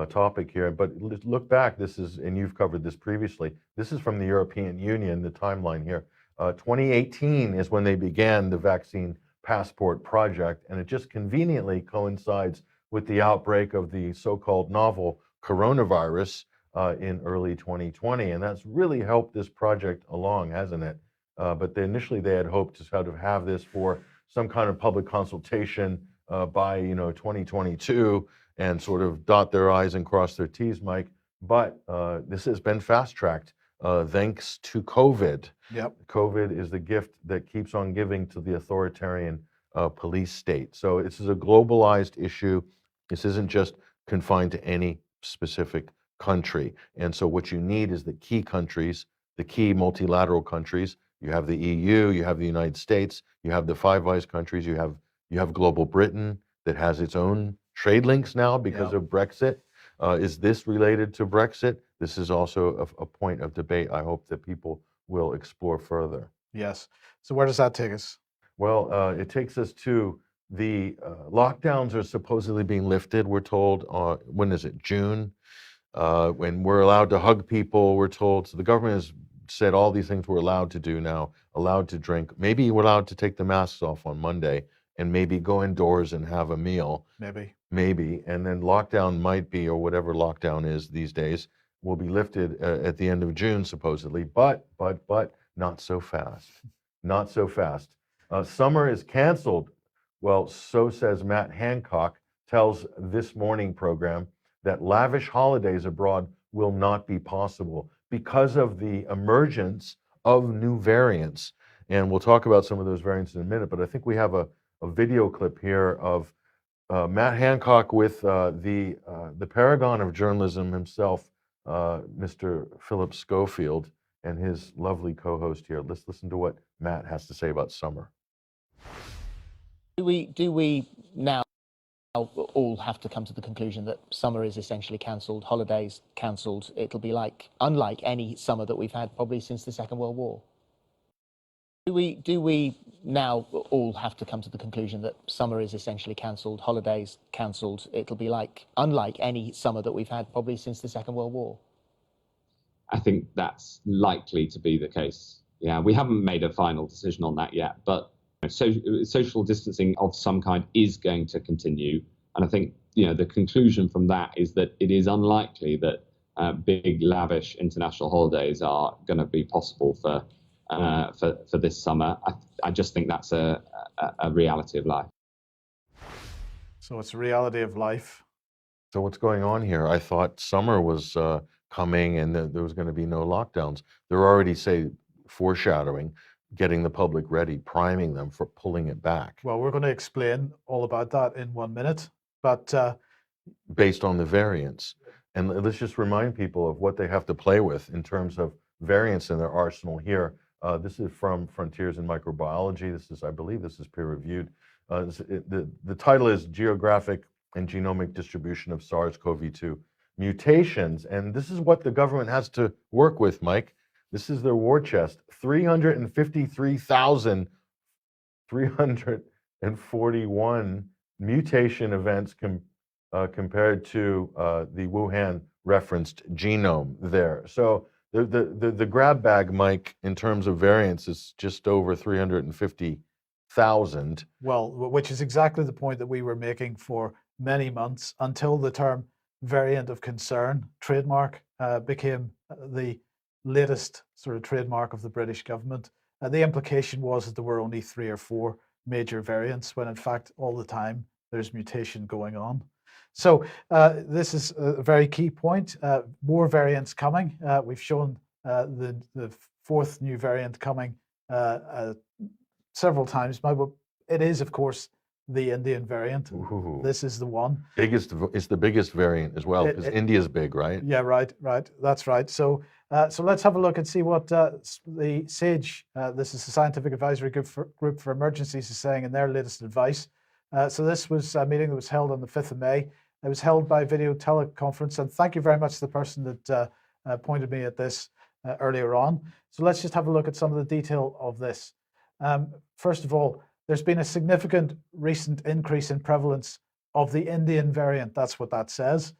[SPEAKER 2] topic here. But look back, and you've covered this previously, this is from the European Union, the timeline here. 2018 is when they began the vaccine passport project, and it just conveniently coincides with the outbreak of the so-called novel coronavirus in early 2020, and that's really helped this project along, hasn't it? But initially they had hoped to sort of have this for some kind of public consultation by 2022 and sort of dot their I's and cross their T's, Mike. But this has been fast-tracked thanks to COVID.
[SPEAKER 1] Yep.
[SPEAKER 2] COVID is the gift that keeps on giving to the authoritarian police state. So this is a globalized issue. This isn't just confined to any specific country. And so what you need is the key countries the key multilateral countries. You have the EU, you have the United States, you have the Five Eyes countries, you have global Britain that has its own trade links now because
[SPEAKER 1] Yeah.
[SPEAKER 2] of Brexit. Is this related to Brexit? This is also a point of debate I hope that people will explore further.
[SPEAKER 1] Yes. So where does that take us?
[SPEAKER 2] Well, it takes us to the lockdowns are supposedly being lifted. We're told, when is it, June? When we're allowed to hug people, we're told. So the government has said all these things we're allowed to do now, allowed to drink. Maybe we're allowed to take the masks off on Monday and maybe go indoors and have a meal. Maybe. And then lockdown might be, or whatever lockdown is these days, will be lifted at the end of June, supposedly. But not so fast. Not so fast. Summer is canceled. Well, so says Matt Hancock, tells This Morning program that lavish holidays abroad will not be possible because of the emergence of new variants. And we'll talk about some of those variants in a minute, but I think we have a video clip here of Matt Hancock with the paragon of journalism himself, Mr. Philip Schofield, and his lovely co-host here. Let's listen to what Matt has to say about summer.
[SPEAKER 5] Do we now all have to come to the conclusion that summer is essentially cancelled, holidays cancelled? It'll be unlike any summer that we've had probably since the Second World War. Do we now all have to come to the conclusion that summer is essentially cancelled, holidays cancelled? It'll be unlike any summer that we've had probably since the Second World War.
[SPEAKER 6] I think that's likely to be the case. Yeah, we haven't made a final decision on that yet, but social distancing of some kind is going to continue. And I think, the conclusion from that is that it is unlikely that big, lavish international holidays are going to be possible for this summer. I just think that's a reality of life.
[SPEAKER 1] So it's a reality of life.
[SPEAKER 2] So what's going on here? I thought summer was coming and there was going to be no lockdowns. They're already, foreshadowing, getting the public ready, priming them for pulling it back.
[SPEAKER 1] Well, we're going to explain all about that in 1 minute, but
[SPEAKER 2] based on the variants. And let's just remind people of what they have to play with in terms of variants in their arsenal here. This is from Frontiers in Microbiology. I believe this is peer-reviewed. The title is Geographic and Genomic Distribution of SARS-CoV-2 Mutations. And this is what the government has to work with, Mike. This is their war chest. 353,341 mutation events compared to the Wuhan referenced genome there. So the grab bag, Mike, in terms of variants is just over 350,000.
[SPEAKER 1] Well, which is exactly the point that we were making for many months until the term variant of concern trademark became the latest sort of trademark of the British government. The implication was that there were only 3 or 4 major variants, when in fact all the time there's mutation going on. So this is a very key point. More variants coming. We've shown the 4th new variant coming several times now, but it is, of course, the Indian variant.
[SPEAKER 2] Ooh.
[SPEAKER 1] This is the one.
[SPEAKER 2] It's the biggest variant as well, because India's big, right?
[SPEAKER 1] Yeah, right. That's right. So let's have a look and see what the SAGE, this is the Scientific Advisory Group for Emergencies, is saying in their latest advice. So this was a meeting that was held on the 5th of May. It was held by video teleconference, and thank you very much to the person that pointed me at this earlier on. So let's just have a look at some of the detail of this. First of all, there's been a significant recent increase in prevalence of the Indian variant. That's what that says,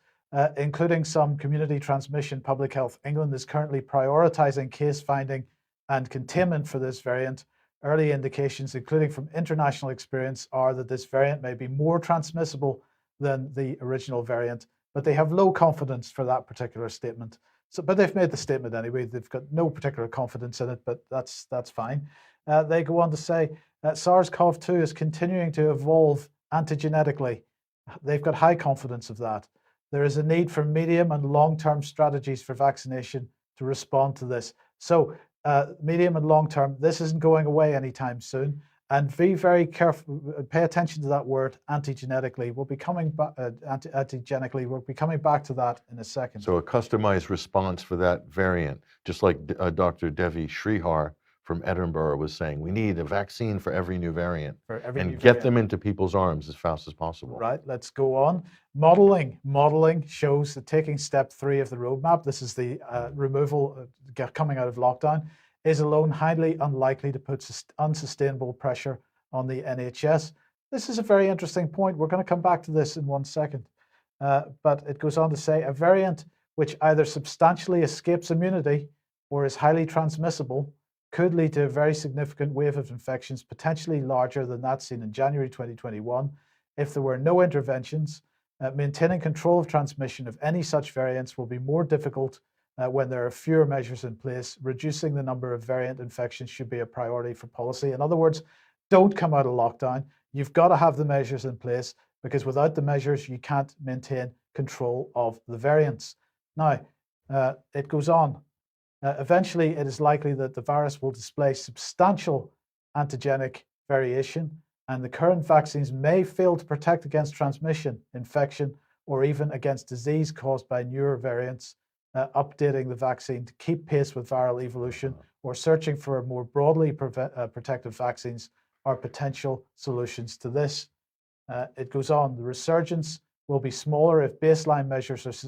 [SPEAKER 1] including some community transmission. Public Health England is currently prioritizing case finding and containment for this variant. Early indications, including from international experience, are that this variant may be more transmissible than the original variant, but they have low confidence for that particular statement. But they've made the statement anyway. They've got no particular confidence in it, but that's fine. They go on to say SARS-CoV-2 is continuing to evolve antigenetically. They've got high confidence of that. There is a need for medium and long-term strategies for vaccination to respond to this. So medium and long-term, this isn't going away anytime soon. And be very careful, pay attention to that word antigenically. We'll be coming back, antigenically, we'll be coming back to that in a second.
[SPEAKER 2] So a customized response for that variant, just like Dr. Devi Srihar from Edinburgh was saying, we need a vaccine for every new variant
[SPEAKER 1] For every
[SPEAKER 2] and
[SPEAKER 1] new
[SPEAKER 2] get
[SPEAKER 1] variant.
[SPEAKER 2] them into people's arms as fast as possible.
[SPEAKER 1] Right, let's go on. Modeling shows that taking step 3 of the roadmap, this is the removal, coming out of lockdown, is alone highly unlikely to put unsustainable pressure on the NHS. This is a very interesting point. We're going to come back to this in 1 second. But it goes on to say a variant which either substantially escapes immunity or is highly transmissible could lead to a very significant wave of infections, potentially larger than that seen in January 2021. If there were no interventions, maintaining control of transmission of any such variants will be more difficult when there are fewer measures in place. Reducing the number of variant infections should be a priority for policy. In other words, don't come out of lockdown. You've got to have the measures in place, because without the measures, you can't maintain control of the variants. Now, it goes on. Eventually, it is likely that the virus will display substantial antigenic variation, and the current vaccines may fail to protect against transmission, infection, or even against disease caused by newer variants. Updating the vaccine to keep pace with viral evolution or searching for more broadly protective vaccines are potential solutions to this. It goes on, the resurgence will be smaller if baseline measures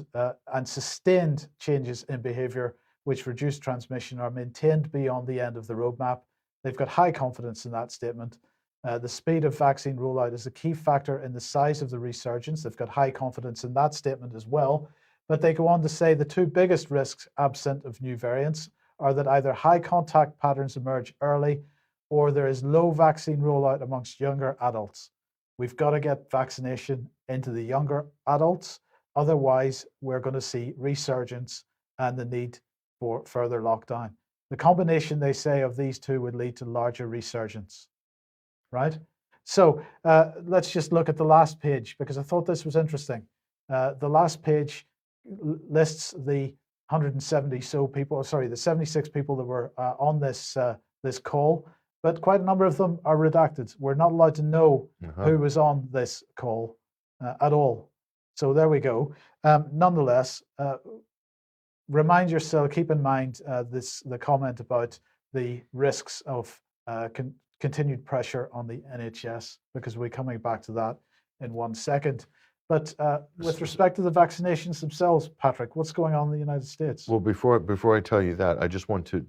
[SPEAKER 1] and sustained changes in behavior which reduce transmission are maintained beyond the end of the roadmap. They've got high confidence in that statement. The speed of vaccine rollout is a key factor in the size of the resurgence. They've got high confidence in that statement as well. But they go on to say the 2 biggest risks absent of new variants are that either high contact patterns emerge early or there is low vaccine rollout amongst younger adults. We've got to get vaccination into the younger adults. Otherwise, we're going to see resurgence and the need for further lockdown. The combination, they say, of these 2 would lead to larger resurgence, right? So let's just look at the last page, because I thought this was interesting. The last page lists the 170 so people, sorry, the 76 people that were on this this call, but quite a number of them are redacted. We're not allowed to know who was on this call at all. So there we go. Nonetheless, remind yourself, keep in mind the comment about the risks of continued pressure on the NHS, because we're coming back to that in 1 second. But with respect to the vaccinations themselves, Patrick, what's going on in the United States?
[SPEAKER 2] Well, before I tell you that, I just want to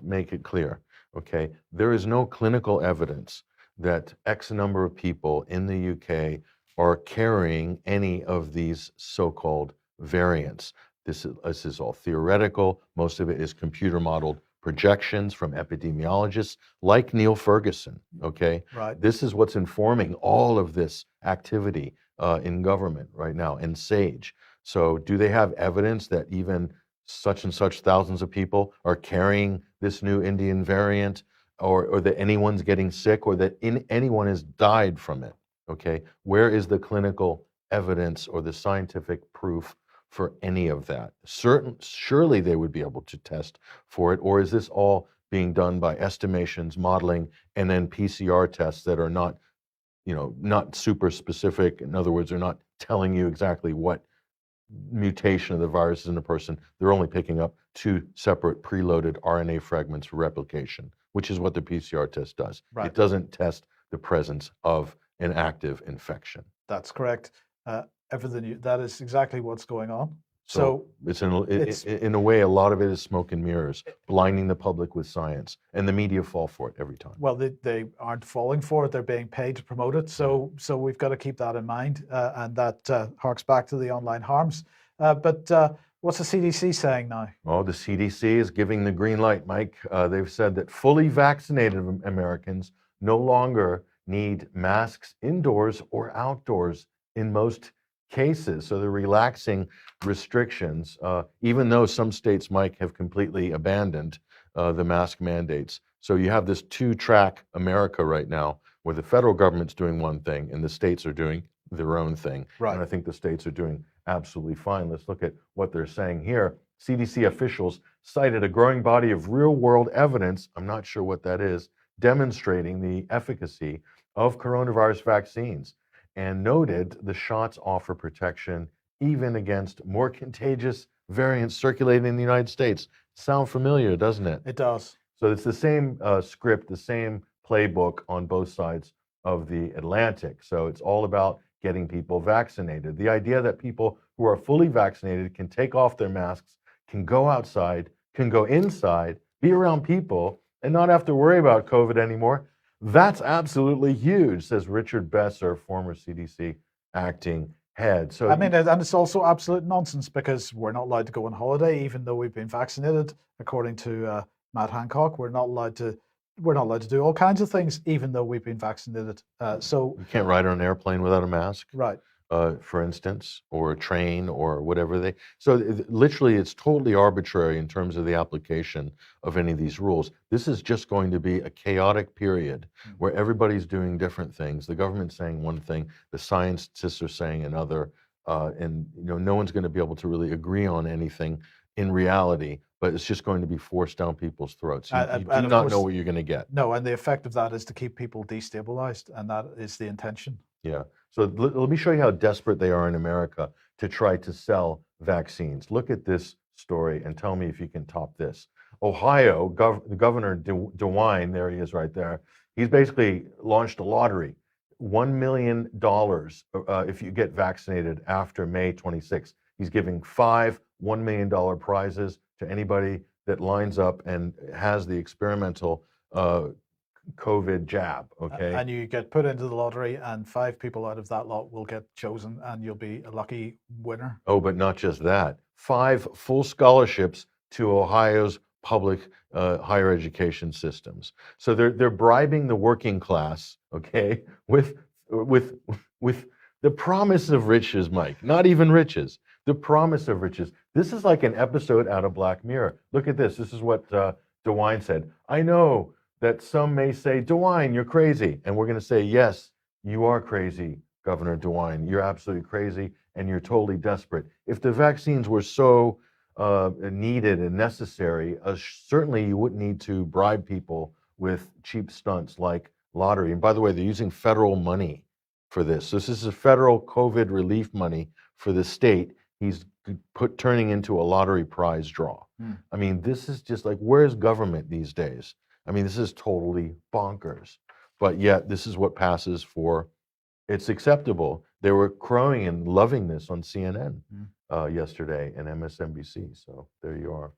[SPEAKER 2] make it clear, okay? There is no clinical evidence that X number of people in the UK are carrying any of these so-called variants. This is all theoretical. Most of it is computer modeled projections from epidemiologists like Neil Ferguson, okay?
[SPEAKER 1] Right.
[SPEAKER 2] This is what's informing all of this activity in government right now, in SAGE. So do they have evidence that even such and such thousands of people are carrying this new Indian variant, or that anyone's getting sick, or that anyone has died from it? Okay, where is the clinical evidence or the scientific proof for any of that? Surely they would be able to test for it, or is this all being done by estimations, modeling, and then PCR tests that are not, not super specific? In other words, they're not telling you exactly what mutation of the virus is in a person. They're only picking up 2 separate preloaded RNA fragments for replication, which is what the PCR test does.
[SPEAKER 1] Right.
[SPEAKER 2] It doesn't test the presence of an active infection.
[SPEAKER 1] That's correct. That is exactly what's going on.
[SPEAKER 2] So it's in a way, a lot of it is smoke and mirrors, blinding the public with science, and the media fall for it every time.
[SPEAKER 1] Well, they aren't falling for it; they're being paid to promote it. So we've got to keep that in mind, and that harks back to the online harms. But what's the CDC saying now?
[SPEAKER 2] Oh, the CDC is giving the green light, Mike. They've said that fully vaccinated Americans no longer need masks indoors or outdoors in most cases. So they're relaxing restrictions, even though some states, Mike, have completely abandoned the mask mandates. So you have this 2-track America right now, where the federal government's doing one thing and the states are doing their own thing.
[SPEAKER 1] Right.
[SPEAKER 2] And I think the states are doing absolutely fine. Let's look at what they're saying here. CDC officials cited a growing body of real-world evidence, I'm not sure what that is, demonstrating the efficacy of coronavirus vaccines and noted the shots offer protection even against more contagious variants circulating in the United States. Sound familiar, doesn't it?
[SPEAKER 1] It does.
[SPEAKER 2] So it's the same script, the same playbook on both sides of the Atlantic. So it's all about getting people vaccinated. The idea that people who are fully vaccinated can take off their masks, can go outside, can go inside, be around people, and not have to worry about COVID anymore, that's absolutely huge, says Richard Besser, former CDC acting head. So
[SPEAKER 1] I mean, and it's also absolute nonsense because we're not allowed to go on holiday, even though we've been vaccinated. According to Matt Hancock, we're not allowed to do all kinds of things, even though we've been vaccinated. So
[SPEAKER 2] you can't ride on an airplane without a mask.
[SPEAKER 1] Right.
[SPEAKER 2] For instance, or a train or whatever literally it's totally arbitrary in terms of the application of any of these rules. This is just going to be a chaotic period where everybody's doing different things. The government's saying one thing, the scientists are saying another, and no one's going to be able to really agree on anything in reality, but it's just going to be forced down people's throats. You do not know what you're going to get.
[SPEAKER 1] No, and the effect of that is to keep people destabilized, and that is the intention.
[SPEAKER 2] Yeah. So let me show you how desperate they are in America to try to sell vaccines. Look at this story and tell me if you can top this. Ohio, Governor DeWine, there he is right there, he's basically launched a lottery. $1 million if you get vaccinated after May 26th. He's giving 5 $1 million prizes to anybody that lines up and has the experimental COVID jab, okay?
[SPEAKER 1] And you get put into the lottery, and 5 people out of that lot will get chosen, and you'll be a lucky winner.
[SPEAKER 2] Oh, but not just that. 5 full scholarships to Ohio's public higher education systems. So they're bribing the working class, okay, with the promise of riches, Mike. Not even riches. The promise of riches. This is like an episode out of Black Mirror. Look at this. This is what DeWine said. I know that some may say, DeWine, you're crazy. And we're going to say, yes, you are crazy, Governor DeWine. You're absolutely crazy, and you're totally desperate. If the vaccines were so needed and necessary, certainly you wouldn't need to bribe people with cheap stunts like lottery. And by the way, they're using federal money for this. So this is a federal COVID relief money for the state. He's turning into a lottery prize draw. I mean, this is just like, where's government these days? I mean, this is totally bonkers, but yet this is what passes for it's acceptable. They were crowing and loving this on CNN yesterday and MSNBC. So there you are.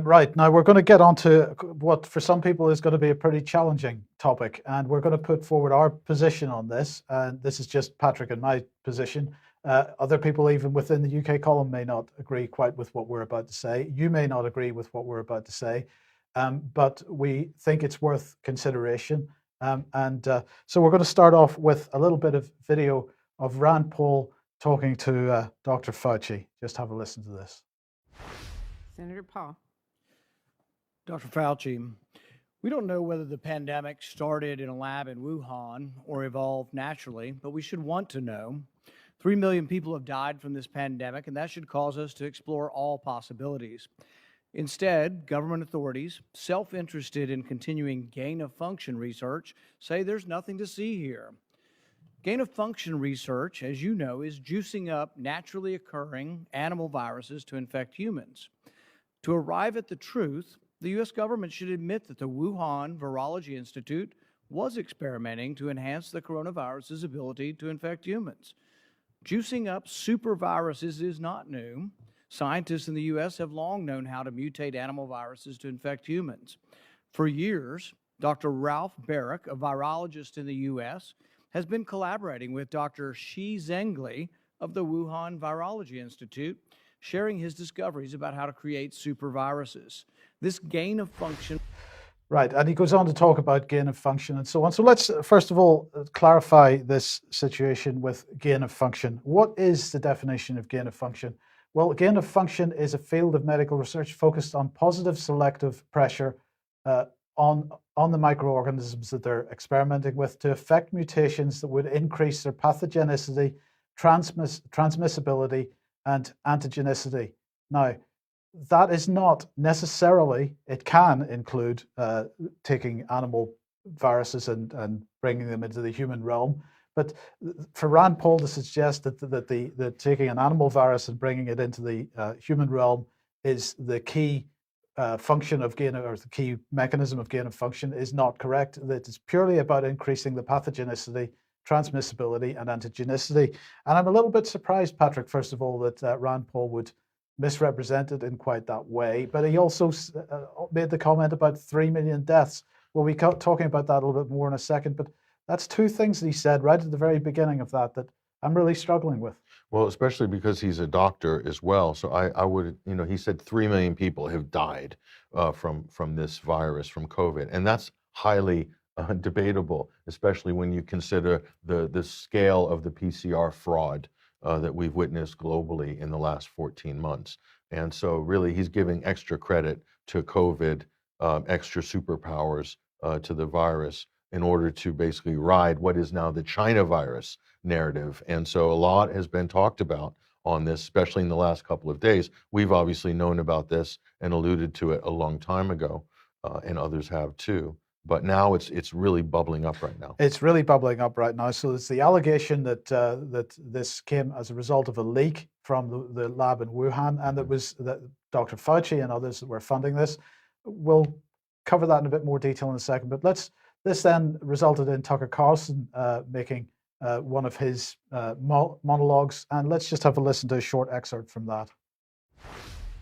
[SPEAKER 1] Right. Now we're going to get on to what for some people is going to be a pretty challenging topic, and we're going to put forward our position on this. And this is just Patrick and my position. Other people, even within the UK column, may not agree quite with what we're about to say. You may not agree with what we're about to say. But we think it's worth consideration. So we're going to start off with a little bit of video of Rand Paul talking to Dr. Fauci. Just have a listen to this.
[SPEAKER 7] Senator Paul.
[SPEAKER 8] Dr. Fauci, we don't know whether the pandemic started in a lab in Wuhan or evolved naturally, but we should want to know. 3 million people have died from this pandemic, and that should cause us to explore all possibilities. Instead, government authorities, self-interested in continuing gain-of-function research, say there's nothing to see here. Gain-of-function research, as you know, is juicing up naturally occurring animal viruses to infect humans. To arrive at the truth, the U.S. government should admit that the Wuhan Virology Institute was experimenting to enhance the coronavirus's ability to infect humans. Juicing up superviruses is not new. Scientists in the U.S. have long known how to mutate animal viruses to infect humans. For years, Dr. Ralph Baric, a virologist in the U.S., has been collaborating with Dr. Shi Zhengli of the Wuhan Virology Institute, sharing his discoveries about how to create superviruses. This gain of function.
[SPEAKER 1] Right, and he goes on to talk about gain of function and so on. So let's first of all clarify this situation with gain of function. What is the definition of gain of function? Well, gain of function is a field of medical research focused on positive selective pressure on the microorganisms that they're experimenting with to affect mutations that would increase their pathogenicity, transmissibility, and antigenicity. Now, that is not necessarily, it can include taking animal viruses and bringing them into the human realm. But for Rand Paul to suggest that taking an animal virus and bringing it into the human realm is the key function of gain, or the key mechanism of gain of function, is not correct. That it's purely about increasing the pathogenicity, transmissibility, and antigenicity. And I'm a little bit surprised, Patrick, first of all, that Rand Paul would misrepresent it in quite that way. But he also made the comment about 3 million deaths. We'll be talking about that a little bit more in a second. But that's two things that he said right at the very beginning of that I'm really struggling with.
[SPEAKER 2] Well, especially because he's a doctor as well. So I would, he said 3 million people have died from this virus, from COVID. And that's highly debatable, especially when you consider the scale of the PCR fraud that we've witnessed globally in the last 14 months. And so really he's giving extra credit to COVID, extra superpowers to the virus in order to basically ride what is now the China virus narrative. And so a lot has been talked about on this, especially in the last couple of days. We've obviously known about this and alluded to it a long time ago, and others have too. But now it's really bubbling up right now.
[SPEAKER 1] It's really bubbling up right now. So it's the allegation that that this came as a result of a leak from the lab in Wuhan, and it was that Dr. Fauci and others that were funding this. We'll cover that in a bit more detail in a second. But this then resulted in Tucker Carlson making one of his monologues, and let's just have a listen to a short excerpt from that.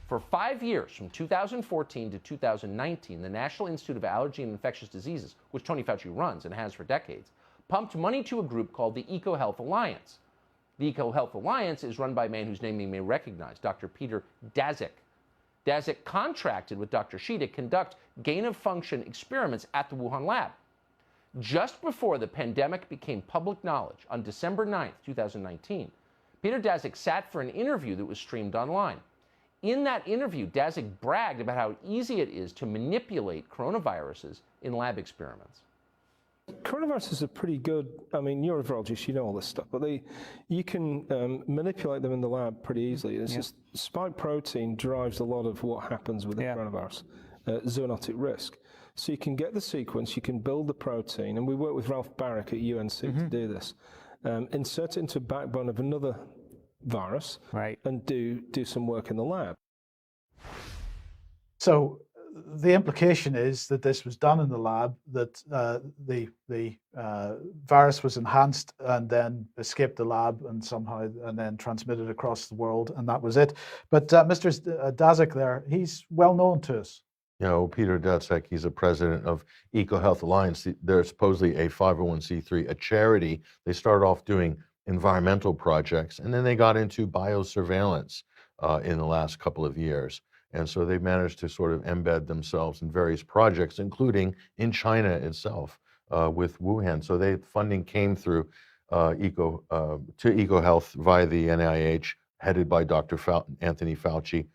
[SPEAKER 9] For 5 years, from 2014 to 2019, the National Institute of Allergy and Infectious Diseases, which Tony Fauci runs and has for decades, pumped money to a group called the EcoHealth Alliance. The EcoHealth Alliance is run by a man whose name you may recognize, Dr. Peter Daszak. Daszak contracted with Dr. Shi to conduct gain-of-function experiments at the Wuhan lab. Just before the pandemic became public knowledge, on December 9th, 2019, Peter Daszak sat for an interview that was streamed online. In that interview, Daszak bragged about how easy it is to manipulate coronaviruses in lab experiments.
[SPEAKER 10] Coronaviruses are pretty good. I mean, you're a virologist, you know all this stuff, but you can manipulate them in the lab pretty easily. It's just spike protein drives a lot of what happens with the coronavirus, zoonotic risk. So you can get the sequence, you can build the protein, and we work with Ralph Barrick at UNC to do this. Insert it into a backbone of another virus, and do some work in the lab.
[SPEAKER 1] So the implication is that this was done in the lab, that the virus was enhanced and then escaped the lab and then transmitted across the world, and that was it. But Mr. Daszak there, he's well known to us.
[SPEAKER 2] Peter Daszak, he's the president of EcoHealth Alliance. They're supposedly a 501c3, a charity. They started off doing environmental projects, and then they got into biosurveillance in the last couple of years. And so they've managed to sort of embed themselves in various projects, including in China itself with Wuhan. So funding came through to EcoHealth via the NIH, headed by Dr. Anthony Fauci,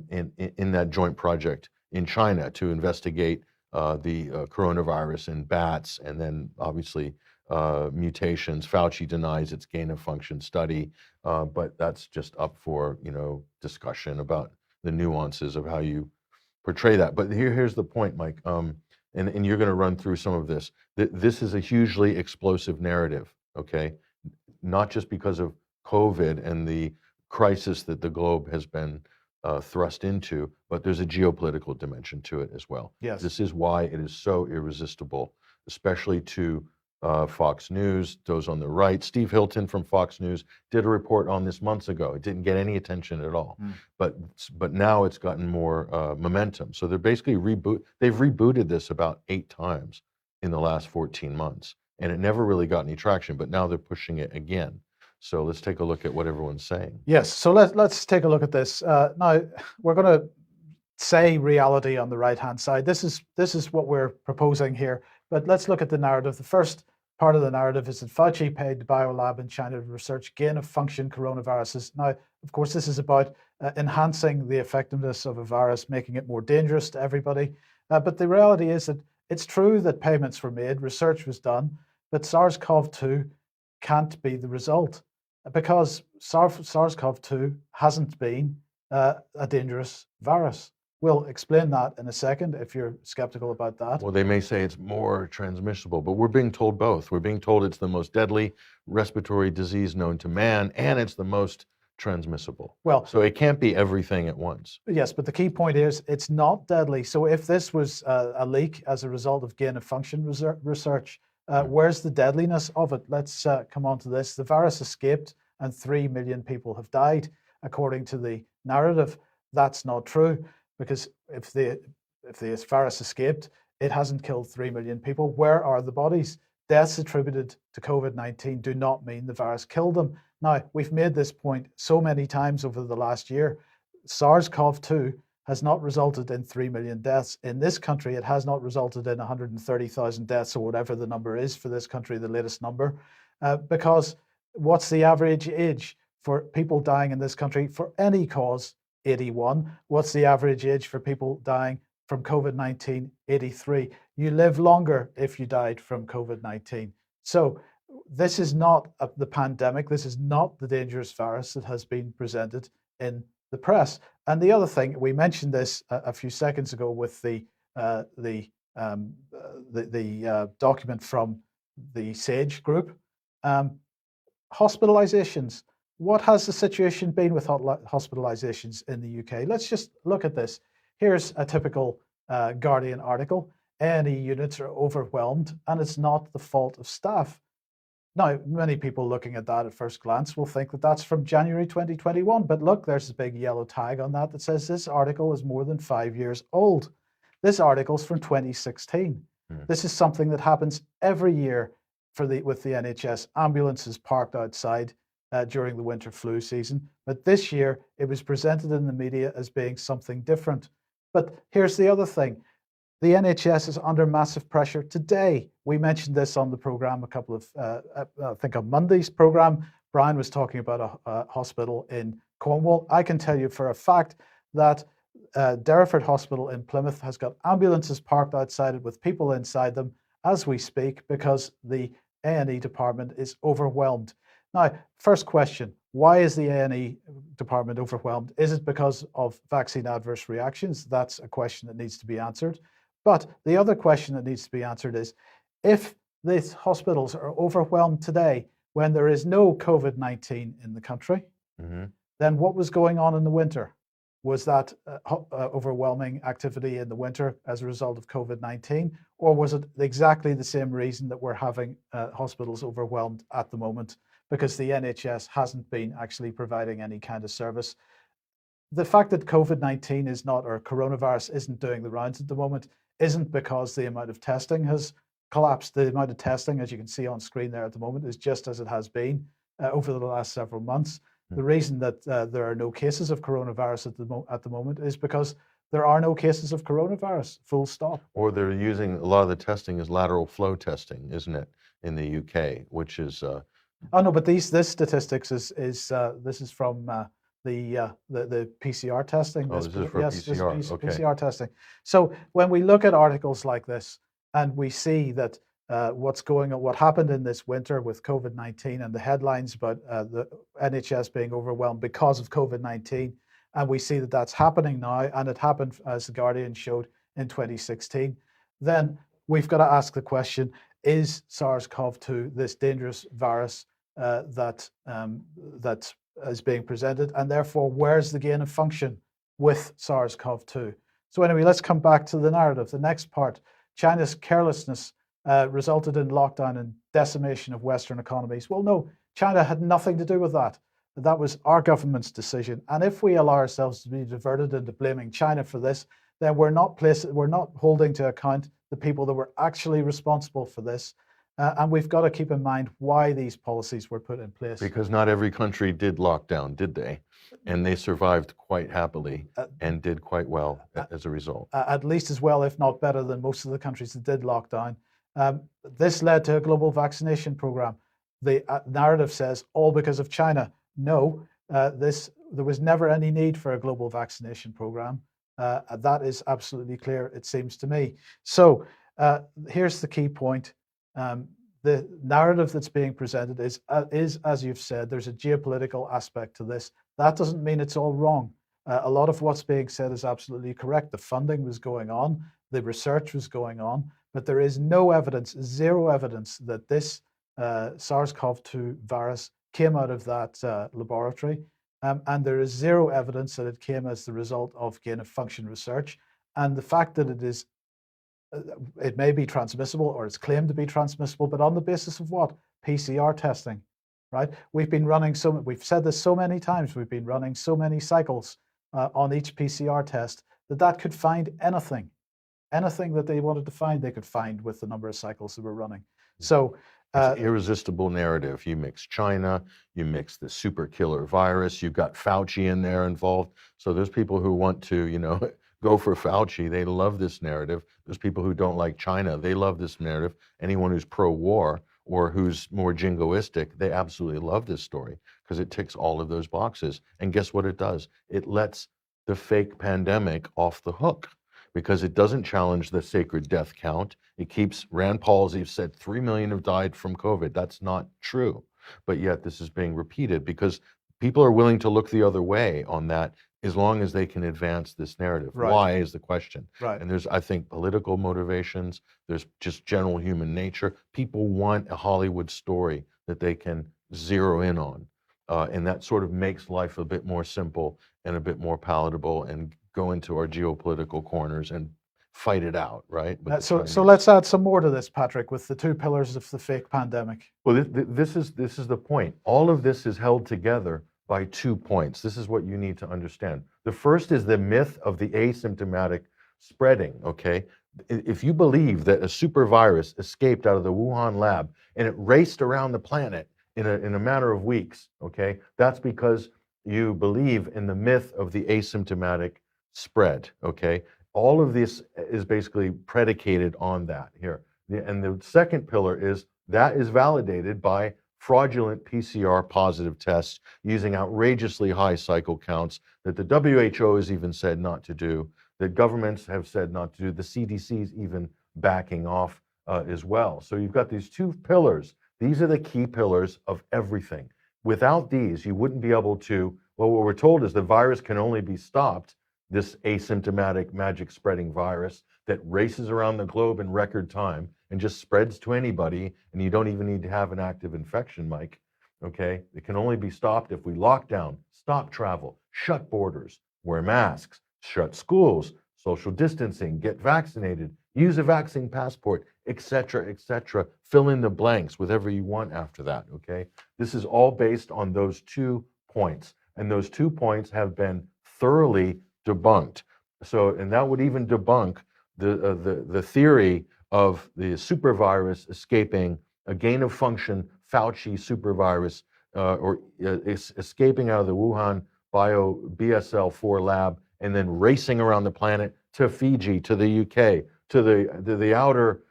[SPEAKER 2] in that joint project in China to investigate the coronavirus in bats, and then obviously mutations. Fauci denies its gain-of-function study, but that's just up for discussion about the nuances of how you portray that. But here's the point, Mike, and you're going to run through some of this. This is a hugely explosive narrative, okay? Not just because of COVID and the crisis that the globe has been thrust into, but there's a geopolitical dimension to it as well.
[SPEAKER 1] Yes.
[SPEAKER 2] This is why it is so irresistible, especially to Fox News, those on the right. Steve Hilton from Fox News did a report on this months ago. It didn't get any attention at all, but now it's gotten more momentum. So they're basically they've rebooted this about 8 times in the last 14 months, and it never really got any traction, but now they're pushing it again. So let's take a look at what everyone's saying.
[SPEAKER 1] Yes, so let's take a look at this. Now, we're going to say reality on the right-hand side. This is what we're proposing here, but let's look at the narrative. The first part of the narrative is that Fauci paid the biolab in China to research gain-of-function coronaviruses. Now, of course, this is about enhancing the effectiveness of a virus, making it more dangerous to everybody. But the reality is that it's true that payments were made, research was done, but SARS-CoV-2 can't be the result, because SARS-CoV-2 hasn't been a dangerous virus. We'll explain that in a second if you're skeptical about that.
[SPEAKER 2] Well, they may say it's more transmissible, but we're being told both. We're being told it's the most deadly respiratory disease known to man, and it's the most transmissible.
[SPEAKER 1] Well,
[SPEAKER 2] so it can't be everything at once.
[SPEAKER 1] Yes, but the key point is it's not deadly. So if this was a leak as a result of gain of function research, where's the deadliness of it? Let's come on to this. The virus escaped and 3 million people have died, according to the narrative. That's not true, because if the virus escaped, it hasn't killed 3 million people. Where are the bodies? Deaths attributed to COVID-19 do not mean the virus killed them. Now, we've made this point so many times over the last year. SARS-CoV-2 has not resulted in 3 million deaths. In this country, it has not resulted in 130,000 deaths, or whatever the number is for this country, the latest number. Because what's the average age for people dying in this country for any cause? 81. What's the average age for people dying from COVID-19? 83. You live longer if you died from COVID-19. So this is not the pandemic. This is not the dangerous virus that has been presented in the press. And the other thing, we mentioned this a few seconds ago with the document from the SAGE group. Hospitalizations. What has the situation been with hospitalizations in the UK? Let's just look at this. Here's a typical Guardian article. A&E units are overwhelmed, and it's not the fault of staff. Now, many people looking at that at first glance will think that that's from January 2021, but look, there's a big yellow tag on that that says this article is more than 5 years old. This article's from 2016. This is something that happens every year with the NHS. Ambulances parked outside during the winter flu season, but this year it was presented in the media as being something different. But here's the other thing. The NHS is under massive pressure today. We mentioned this on the program a couple of, I think on Monday's program, Brian was talking about a hospital in Cornwall. I can tell you for a fact that Derriford Hospital in Plymouth has got ambulances parked outside it with people inside them as we speak, because the A&E department is overwhelmed. Now, first question, why is the A&E department overwhelmed? Is it because of vaccine adverse reactions? That's a question that needs to be answered. But the other question that needs to be answered is, if these hospitals are overwhelmed today when there is no COVID-19 in the country, then what was going on in the winter? Was that overwhelming activity in the winter as a result of COVID-19? Or was it exactly the same reason that we're having hospitals overwhelmed at the moment? Because the NHS hasn't been actually providing any kind of service. The fact that COVID-19 is not, or coronavirus isn't doing the rounds at the moment, isn't because the amount of testing has collapsed. The amount of testing, as you can see on screen there at the moment, is just as it has been over the last several months. The reason that there are no cases of coronavirus at the moment is because there are no cases of coronavirus, full stop.
[SPEAKER 2] Or they're using a lot of the testing as lateral flow testing, isn't it, in the UK, which is...
[SPEAKER 1] Oh no, but this statistics this is from the PCR testing.
[SPEAKER 2] Oh, this is for
[SPEAKER 1] yes,
[SPEAKER 2] PCR.
[SPEAKER 1] This is
[SPEAKER 2] Okay.
[SPEAKER 1] PCR testing. So when we look at articles like this and we see that what happened in this winter with COVID-19 and the headlines about the NHS being overwhelmed because of COVID-19, and we see that that's happening now, and it happened, as the Guardian showed, in 2016, then we've got to ask the question, is SARS-CoV-2 this dangerous virus that is being presented, and therefore where's the gain of function with SARS-CoV-2? So anyway, let's come back to the narrative. The next part, China's carelessness resulted in lockdown and decimation of Western economies. Well, no, China had nothing to do with that. That was our government's decision. And if we allow ourselves to be diverted into blaming China for this, then we're not holding to account the people that were actually responsible for this. And we've got to keep in mind why these policies were put in place.
[SPEAKER 2] Because not every country did lock down, did they? And they survived quite happily and did quite well as a result.
[SPEAKER 1] At least as well, if not better, than most of the countries that did lock down. This led to a global vaccination program. The narrative says all because of China. No, there was never any need for a global vaccination program. That is absolutely clear, it seems to me. So here's the key point. The narrative that's being presented is, as you've said, there's a geopolitical aspect to this. That doesn't mean it's all wrong. A lot of what's being said is absolutely correct. The funding was going on, the research was going on, but there is no evidence, zero evidence that this SARS-CoV-2 virus came out of that laboratory. And there is zero evidence that it came as the result of gain-of-function research. And the fact that it may be transmissible, or it's claimed to be transmissible, but on the basis of what? PCR testing, right? We've said this so many times, we've been running so many cycles on each PCR test that could find anything that they wanted to find, they could find with the number of cycles that we're running. So
[SPEAKER 2] it's an irresistible narrative. You mix China, you mix the super killer virus, you've got Fauci in there involved. So there's people who want to, go for Fauci. They love this narrative. There's people who don't like China. They love this narrative. Anyone who's pro-war or who's more jingoistic, they absolutely love this story because it ticks all of those boxes. And guess what it does? It lets the fake pandemic off the hook because it doesn't challenge the sacred death count. It keeps, Rand Paul, as he said, 3 million have died from COVID. That's not true. But yet this is being repeated because people are willing to look the other way on that as long as they can advance this narrative.
[SPEAKER 1] Right.
[SPEAKER 2] Why is the question.
[SPEAKER 1] Right.
[SPEAKER 2] And there's, I think, political motivations. There's just general human nature. People want a Hollywood story that they can zero in on. And that sort of makes life a bit more simple and a bit more palatable and go into our geopolitical corners and fight it out, right?
[SPEAKER 1] So let's add some more to this, Patrick, with the two pillars of the fake pandemic.
[SPEAKER 2] Well, this is the point. All of this is held together by 2 points. This is what you need to understand. The first is the myth of the asymptomatic spreading, okay? If you believe that a super virus escaped out of the Wuhan lab and it raced around the planet in a matter of weeks, okay, that's because you believe in the myth of the asymptomatic spread, okay? All of this is basically predicated on that here. And the second pillar is that is validated by fraudulent PCR positive tests using outrageously high cycle counts that the WHO has even said not to do, that governments have said not to do, the CDC's even backing off as well. So you've got these two pillars. These are the key pillars of everything. Without these, you wouldn't be able to, well, what we're told is the virus can only be stopped, this asymptomatic magic spreading virus that races around the globe in record time and just spreads to anybody, and you don't even need to have an active infection, Mike, okay? It can only be stopped if we lock down, stop travel, shut borders, wear masks, shut schools, social distancing, get vaccinated, use a vaccine passport, etc., fill in the blanks, whatever you want after that, okay? This is all based on those 2 points, and those 2 points have been thoroughly debunked. So, and that would even debunk the theory of the super virus escaping a gain of function Fauci super virus or escaping out of the Wuhan Bio BSL-4 lab and then racing around the planet to Fiji, to the UK, to the outer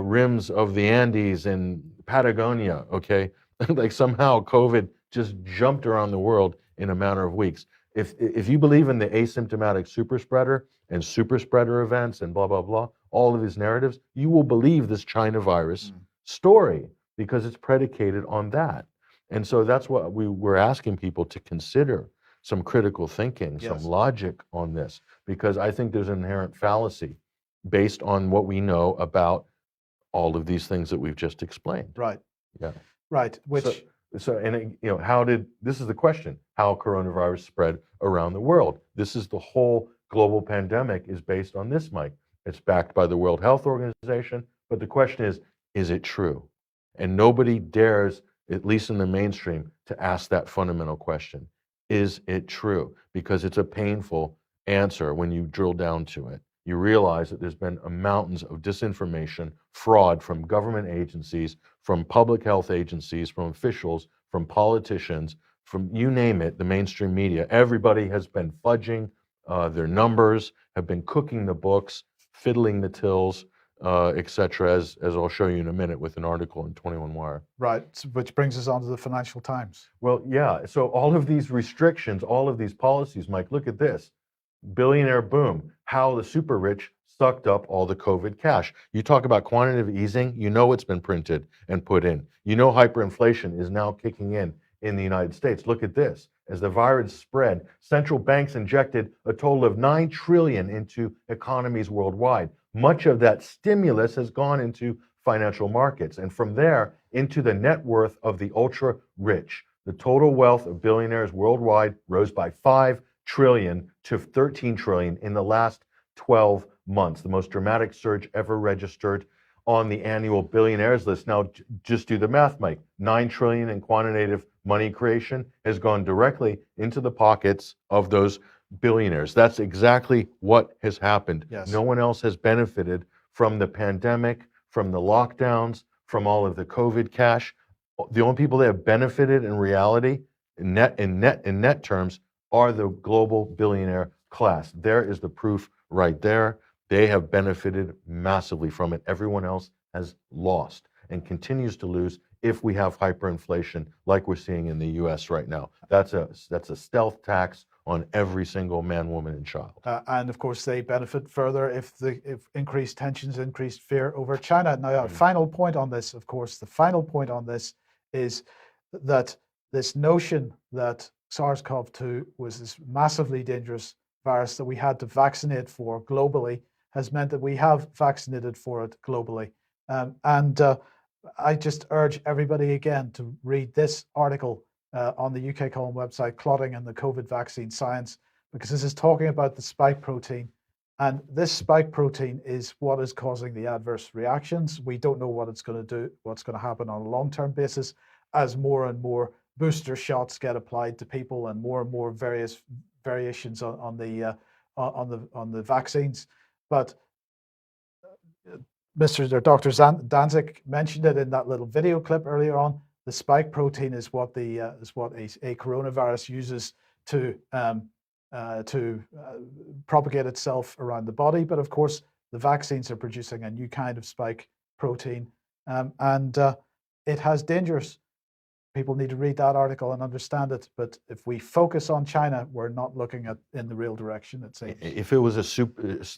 [SPEAKER 2] rims of the Andes in Patagonia, okay? Like somehow COVID just jumped around the world in a matter of weeks. If you believe in the asymptomatic super spreader and super spreader events and blah, blah, blah, all of these narratives, you will believe this China virus story because it's predicated on that. And so that's what we're asking people to consider, some critical thinking, some logic on this, because I think there's an inherent fallacy based on what we know about all of these things that we've just explained.
[SPEAKER 1] Right.
[SPEAKER 2] Yeah.
[SPEAKER 1] Right. Which.
[SPEAKER 2] So, and this is the question, how coronavirus spread around the world. This is the whole global pandemic is based on this, Mike. It's backed by the World Health Organization, but the question is it true? And nobody dares, at least in the mainstream, to ask that fundamental question. Is it true? Because it's a painful answer when you drill down to it. You realize that there's been mountains of disinformation, fraud from government agencies, from public health agencies, from officials, from politicians, from you name it, the mainstream media. Everybody has been fudging their numbers, have been cooking the books, fiddling the tills, etc., as I'll show you in a minute with an article in 21 Wire.
[SPEAKER 1] Right, which brings us on to the Financial Times.
[SPEAKER 2] Well, yeah, so all of these restrictions, all of these policies, Mike, look at this. Billionaire boom, how the super rich sucked up all the COVID cash. You talk about quantitative easing, you know it's been printed and put in. You know hyperinflation is now kicking in in the United States. Look at this. As the virus spread, central banks injected a total of $9 trillion into economies worldwide. Much of that stimulus has gone into financial markets, and from there into the net worth of the ultra rich. The total wealth of billionaires worldwide rose by 5 trillion to 13 trillion in the last 12 months, the most dramatic surge ever registered on the annual billionaires list. Now, just do the math, Mike. 9 trillion in quantitative money creation has gone directly into the pockets of those billionaires. That's exactly what has happened.
[SPEAKER 1] Yes.
[SPEAKER 2] No one else has benefited from the pandemic, from the lockdowns, from all of the COVID cash. The only people that have benefited in reality, in net terms, are the global billionaire class. There is the proof right there. They have benefited massively from it. Everyone else has lost and continues to lose if we have hyperinflation like we're seeing in the US right now. That's a stealth tax on every single man, woman, and child.
[SPEAKER 1] And of course, they benefit further if increased tensions, increased fear over China. Now, our final point on this, of course, the final point on this is that this notion that SARS-CoV-2 was this massively dangerous virus that we had to vaccinate for globally has meant that we have vaccinated for it globally. I just urge everybody again to read this article on the UK Column website, Clotting and the COVID Vaccine Science, because this is talking about the spike protein. And this spike protein is what is causing the adverse reactions. We don't know what it's going to do, what's going to happen on a long-term basis as more and more booster shots get applied to people and more various variations on the vaccines. But Dr. Danzig mentioned it in that little video clip earlier on. The spike protein is what a coronavirus uses to propagate itself around the body. But of course, the vaccines are producing a new kind of spike protein, and it has dangers. People need to read that article and understand it. But if we focus on China, we're not looking in the real direction, it seems.
[SPEAKER 2] If it was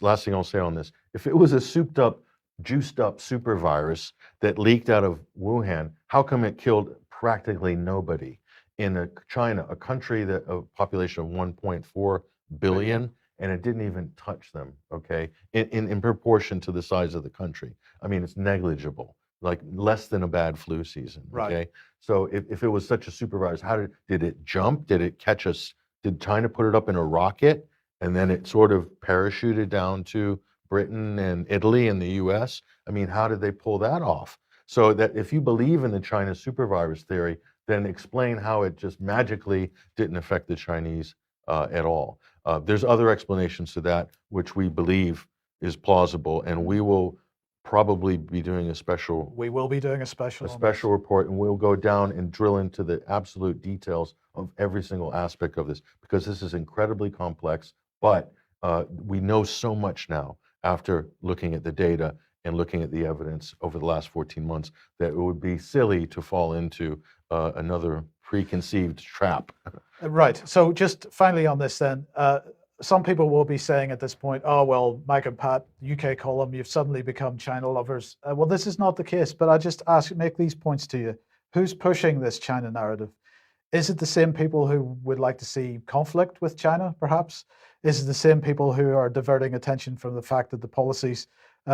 [SPEAKER 2] last thing I'll say on this, if it was a souped up, juiced up super virus that leaked out of Wuhan, how come it killed practically nobody in China, a country that a population of 1.4 billion, and it didn't even touch them, okay, in proportion to the size of the country. I mean, it's negligible, like less than a bad flu season, okay?
[SPEAKER 1] Right.
[SPEAKER 2] So if it was such a super virus, how did it jump? Did it catch us? Did China put it up in a rocket and then it sort of parachuted down to Britain and Italy and the US? I mean, how did they pull that off? So that if you believe in the China supervirus theory, then explain how it just magically didn't affect the Chinese at all. There's other explanations to that, which we believe is plausible, and we will probably be doing a special report, and we'll go down and drill into the absolute details of every single aspect of this, because this is incredibly complex, but we know so much now after looking at the data and looking at the evidence over the last 14 months that it would be silly to fall into another preconceived trap.
[SPEAKER 1] Right. So just finally on this then, some people will be saying at this point, oh, well, Mike and Pat, UK Column, you've suddenly become China lovers. Well, this is not the case, but I just make these points to you. Who's pushing this China narrative? Is it the same people who would like to see conflict with China, perhaps? Is it the same people who are diverting attention from the fact that the policies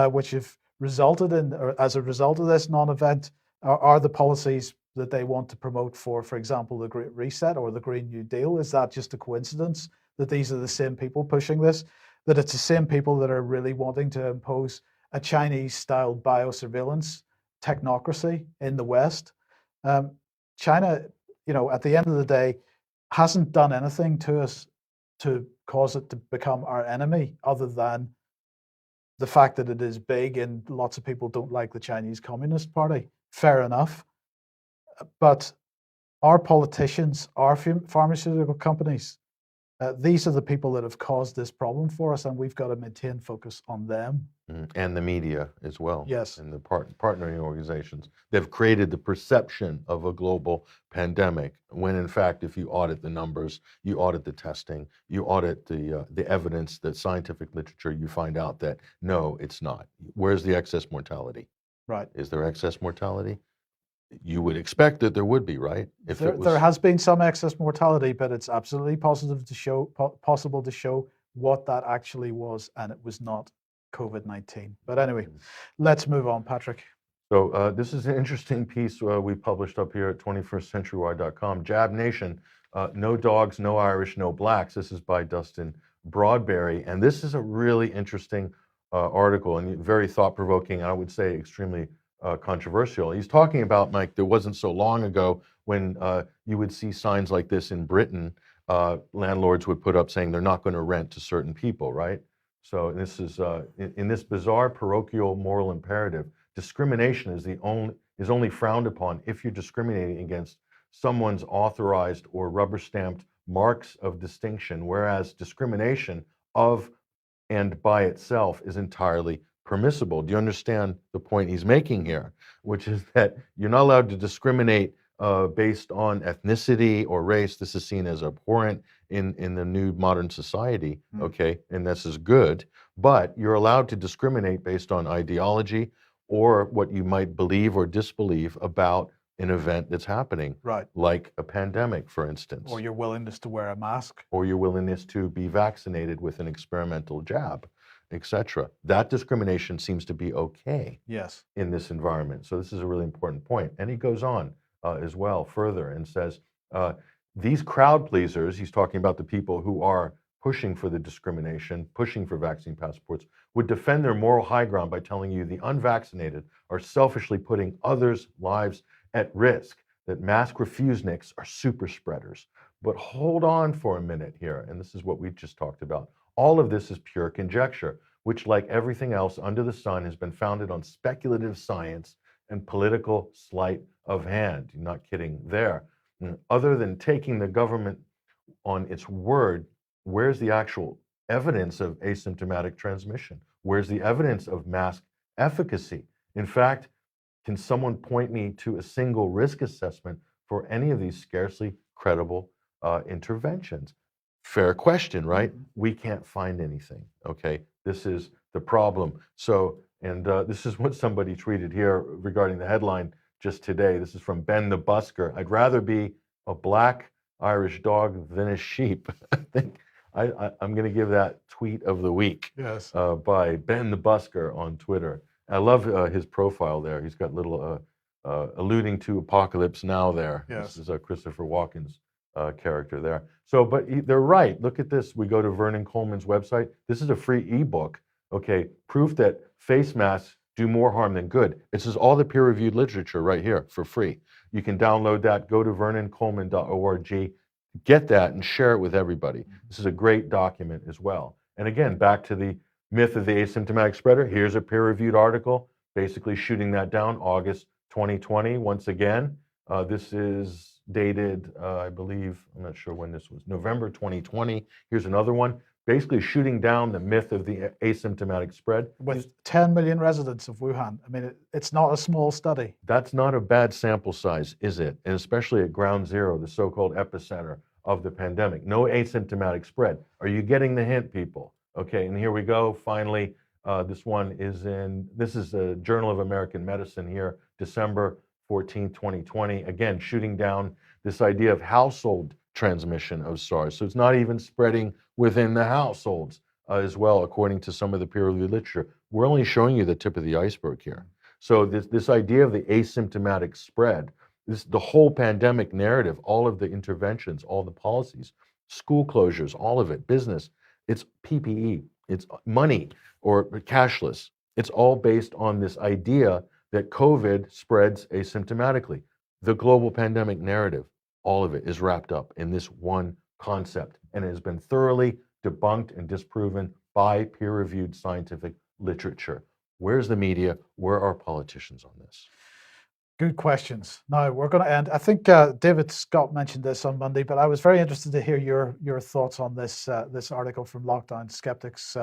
[SPEAKER 1] which have resulted in, or as a result of this non-event, are the policies that they want to promote for example, the Great Reset or the Green New Deal? Is that just a coincidence that these are the same people pushing this? That it's the same people that are really wanting to impose a Chinese-style biosurveillance technocracy in the West? China, at the end of the day, hasn't done anything to us to cause it to become our enemy, other than the fact that it is big and lots of people don't like the Chinese Communist Party. Fair enough. But our politicians, our pharmaceutical companies, these are the people that have caused this problem for us, and we've got to maintain focus on them.
[SPEAKER 2] And the media as well.
[SPEAKER 1] Yes.
[SPEAKER 2] And the partnering organizations. They've created the perception of a global pandemic, when in fact, if you audit the numbers, you audit the testing, you audit the evidence, the scientific literature, you find out that no, it's not. Where's the excess mortality?
[SPEAKER 1] Right.
[SPEAKER 2] Is there excess mortality? You would expect that there would be, right? If
[SPEAKER 1] There,
[SPEAKER 2] it was,
[SPEAKER 1] there has been some excess mortality, but it's absolutely possible to show what that actually was, and it was not COVID-19. But anyway, let's move on, Patrick.
[SPEAKER 2] So this is an interesting piece we published up here at 21stcenturywide.com. Jab Nation, no dogs, no Irish, no blacks. This is by Dustin Broadberry. And this is a really interesting article and very thought-provoking, I would say extremely controversial. He's talking about, Mike, there wasn't so long ago when you would see signs like this in Britain. Landlords would put up saying they're not going to rent to certain people, right? So this is, in this bizarre parochial moral imperative, discrimination is only frowned upon if you're discriminating against someone's authorized or rubber-stamped marks of distinction, whereas discrimination of and by itself is entirely permissible. Do you understand the point he's making here? Which is that you're not allowed to discriminate based on ethnicity or race. This is seen as abhorrent in the new modern society, okay? And this is good, but you're allowed to discriminate based on ideology or what you might believe or disbelieve about an event that's happening.
[SPEAKER 1] Right.
[SPEAKER 2] Like a pandemic, for instance.
[SPEAKER 1] Or your willingness to wear a mask.
[SPEAKER 2] Or your willingness to be vaccinated with an experimental jab, etc. That discrimination seems to be okay.
[SPEAKER 1] Yes.
[SPEAKER 2] In this environment. So this is a really important point. And he goes on as well further and says, these crowd pleasers, he's talking about the people who are pushing for the discrimination, pushing for vaccine passports, would defend their moral high ground by telling you the unvaccinated are selfishly putting others' lives at risk, that mask refuseniks are super spreaders. But hold on for a minute here, and this is what we just talked about. All of this is pure conjecture, which, like everything else under the sun, has been founded on speculative science and political sleight of hand. You're not kidding there. Other than taking the government on its word, where's the actual evidence of asymptomatic transmission? Where's the evidence of mask efficacy? In fact, can someone point me to a single risk assessment for any of these scarcely credible interventions? Fair question, right? We can't find anything, okay? This is the problem. So, and this is what somebody tweeted here regarding the headline just today. This is from Ben the Busker. I'd rather be a black Irish dog than a sheep. I think I'm going to give that tweet of the week.
[SPEAKER 1] Yes.
[SPEAKER 2] By Ben the Busker on Twitter. I love his profile there. He's got little alluding to Apocalypse Now there.
[SPEAKER 1] Yes.
[SPEAKER 2] This is Christopher Walken's character there. So, but they're right. Look at this. We go to Vernon Coleman's website. This is a free ebook. Okay, proof that face masks do more harm than good. This is all the peer-reviewed literature right here for free. You can download that. Go to vernoncoleman.org. Get that and share it with everybody. This is a great document as well. And again, back to the myth of the asymptomatic spreader. Here's a peer-reviewed article basically shooting that down, August 2020. Once again, this is dated, I believe, I'm not sure when this was, November 2020. Here's another one, basically shooting down the myth of the asymptomatic spread.
[SPEAKER 1] With 10 million residents of Wuhan. I mean, it's not a small study.
[SPEAKER 2] That's not a bad sample size, is it? And especially at ground zero, the so-called epicenter of the pandemic. No asymptomatic spread. Are you getting the hint, people? Okay, and here we go. Finally, this one is this is the Journal of American Medicine here, December 14, 2020. Again, shooting down this idea of household transmission of SARS. So it's not even spreading within the households as well, according to some of the peer-reviewed literature. We're only showing you the tip of the iceberg here. So this idea of the asymptomatic spread, the whole pandemic narrative, all of the interventions, all the policies, school closures, all of it, business, it's PPE, it's money or cashless. It's all based on this idea that COVID spreads asymptomatically. The global pandemic narrative, all of it is wrapped up in this one concept, and it has been thoroughly debunked and disproven by peer-reviewed scientific literature. Where's the media? Where are politicians on this?
[SPEAKER 1] Good questions. Now we're going to end. I think David Scott mentioned this on Monday, but I was very interested to hear your thoughts on this this article from Lockdown Skeptics,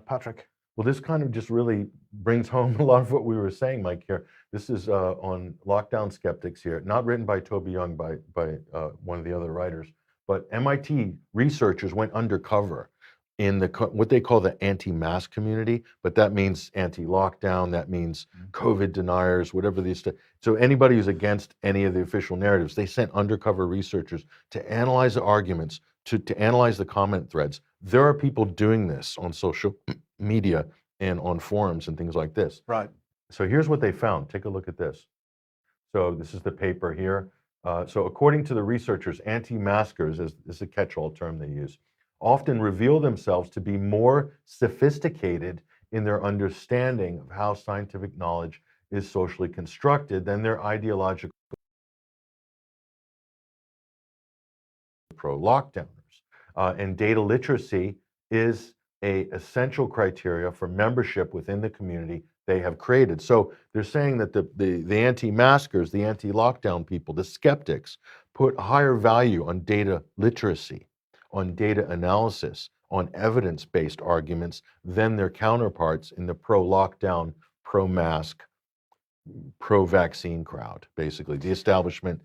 [SPEAKER 1] Patrick.
[SPEAKER 2] Well, this kind of just really brings home a lot of what we were saying, Mike. Here, this is on Lockdown Skeptics here, not written by Toby Young, by one of the other writers, but MIT researchers went undercover in what they call the anti-mask community, but that means anti-lockdown, that means COVID deniers, whatever these. So anybody who's against any of the official narratives, they sent undercover researchers to analyze the arguments, to analyze the comment threads. There are people doing this on social media and on forums and things like this.
[SPEAKER 1] Right.
[SPEAKER 2] So here's what they found. Take a look at this. So this is the paper here. So according to the researchers, anti-maskers is a catch-all term they use, often reveal themselves to be more sophisticated in their understanding of how scientific knowledge is socially constructed than their ideological pro-lockdowners. And data literacy is an essential criteria for membership within the community they have created. So they're saying that the anti-maskers, the anti-lockdown people, the skeptics, put higher value on data literacy, on data analysis, on evidence-based arguments than their counterparts in the pro-lockdown, pro-mask, pro-vaccine crowd, basically, the establishment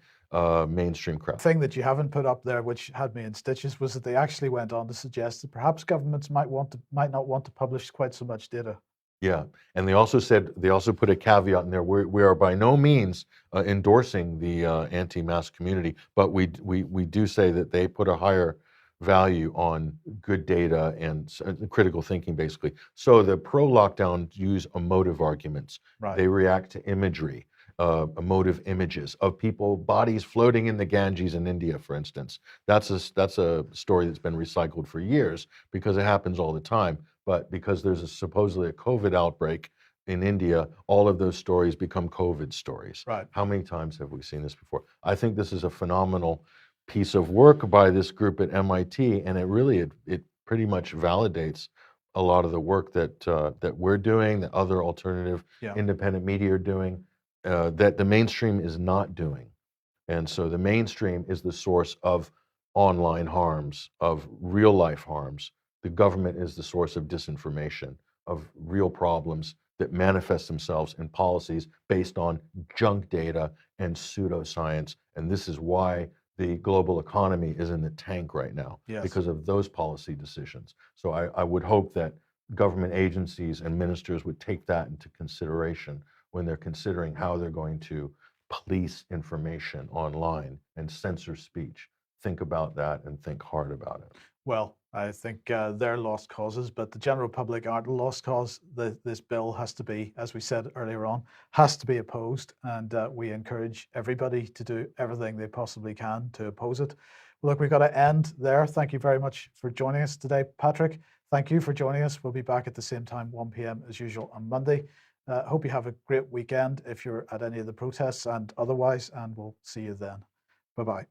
[SPEAKER 2] mainstream crowd.
[SPEAKER 1] The thing that you haven't put up there, which had me in stitches, was that they actually went on to suggest that perhaps governments might not want to publish quite so much data.
[SPEAKER 2] Yeah, and they also put a caveat in there. We are by no means endorsing the anti-mask community, but we do say that they put a higher value on good data and critical thinking, basically. So the pro-lockdown use emotive arguments.
[SPEAKER 1] Right.
[SPEAKER 2] They react to imagery, emotive images of people, bodies floating in the Ganges in India, for instance. That's a story that's been recycled for years because it happens all the time. But because there's supposedly a COVID outbreak in India, all of those stories become COVID stories.
[SPEAKER 1] Right.
[SPEAKER 2] How many times have we seen this before? I think this is a phenomenal piece of work by this group at MIT, and it pretty much validates a lot of the work that we're doing, that other alternative independent media are doing, that the mainstream is not doing. And so the mainstream is the source of online harms, of real life harms. The government is the source of disinformation, of real problems that manifest themselves in policies based on junk data and pseudoscience. And this is why the global economy is in the tank right now, because of those policy decisions. So I would hope that government agencies and ministers would take that into consideration when they're considering how they're going to police information online and censor speech. Think about that and think hard about it.
[SPEAKER 1] Well, I think they're lost causes, but the general public aren't a lost cause. This bill has to be, as we said earlier on, has to be opposed, and we encourage everybody to do everything they possibly can to oppose it. Well, look, we've got to end there. Thank you very much for joining us today, Patrick. Thank you for joining us. We'll be back at the same time, 1 p.m. as usual on Monday. Hope you have a great weekend if you're at any of the protests and otherwise, and we'll see you then. Bye-bye.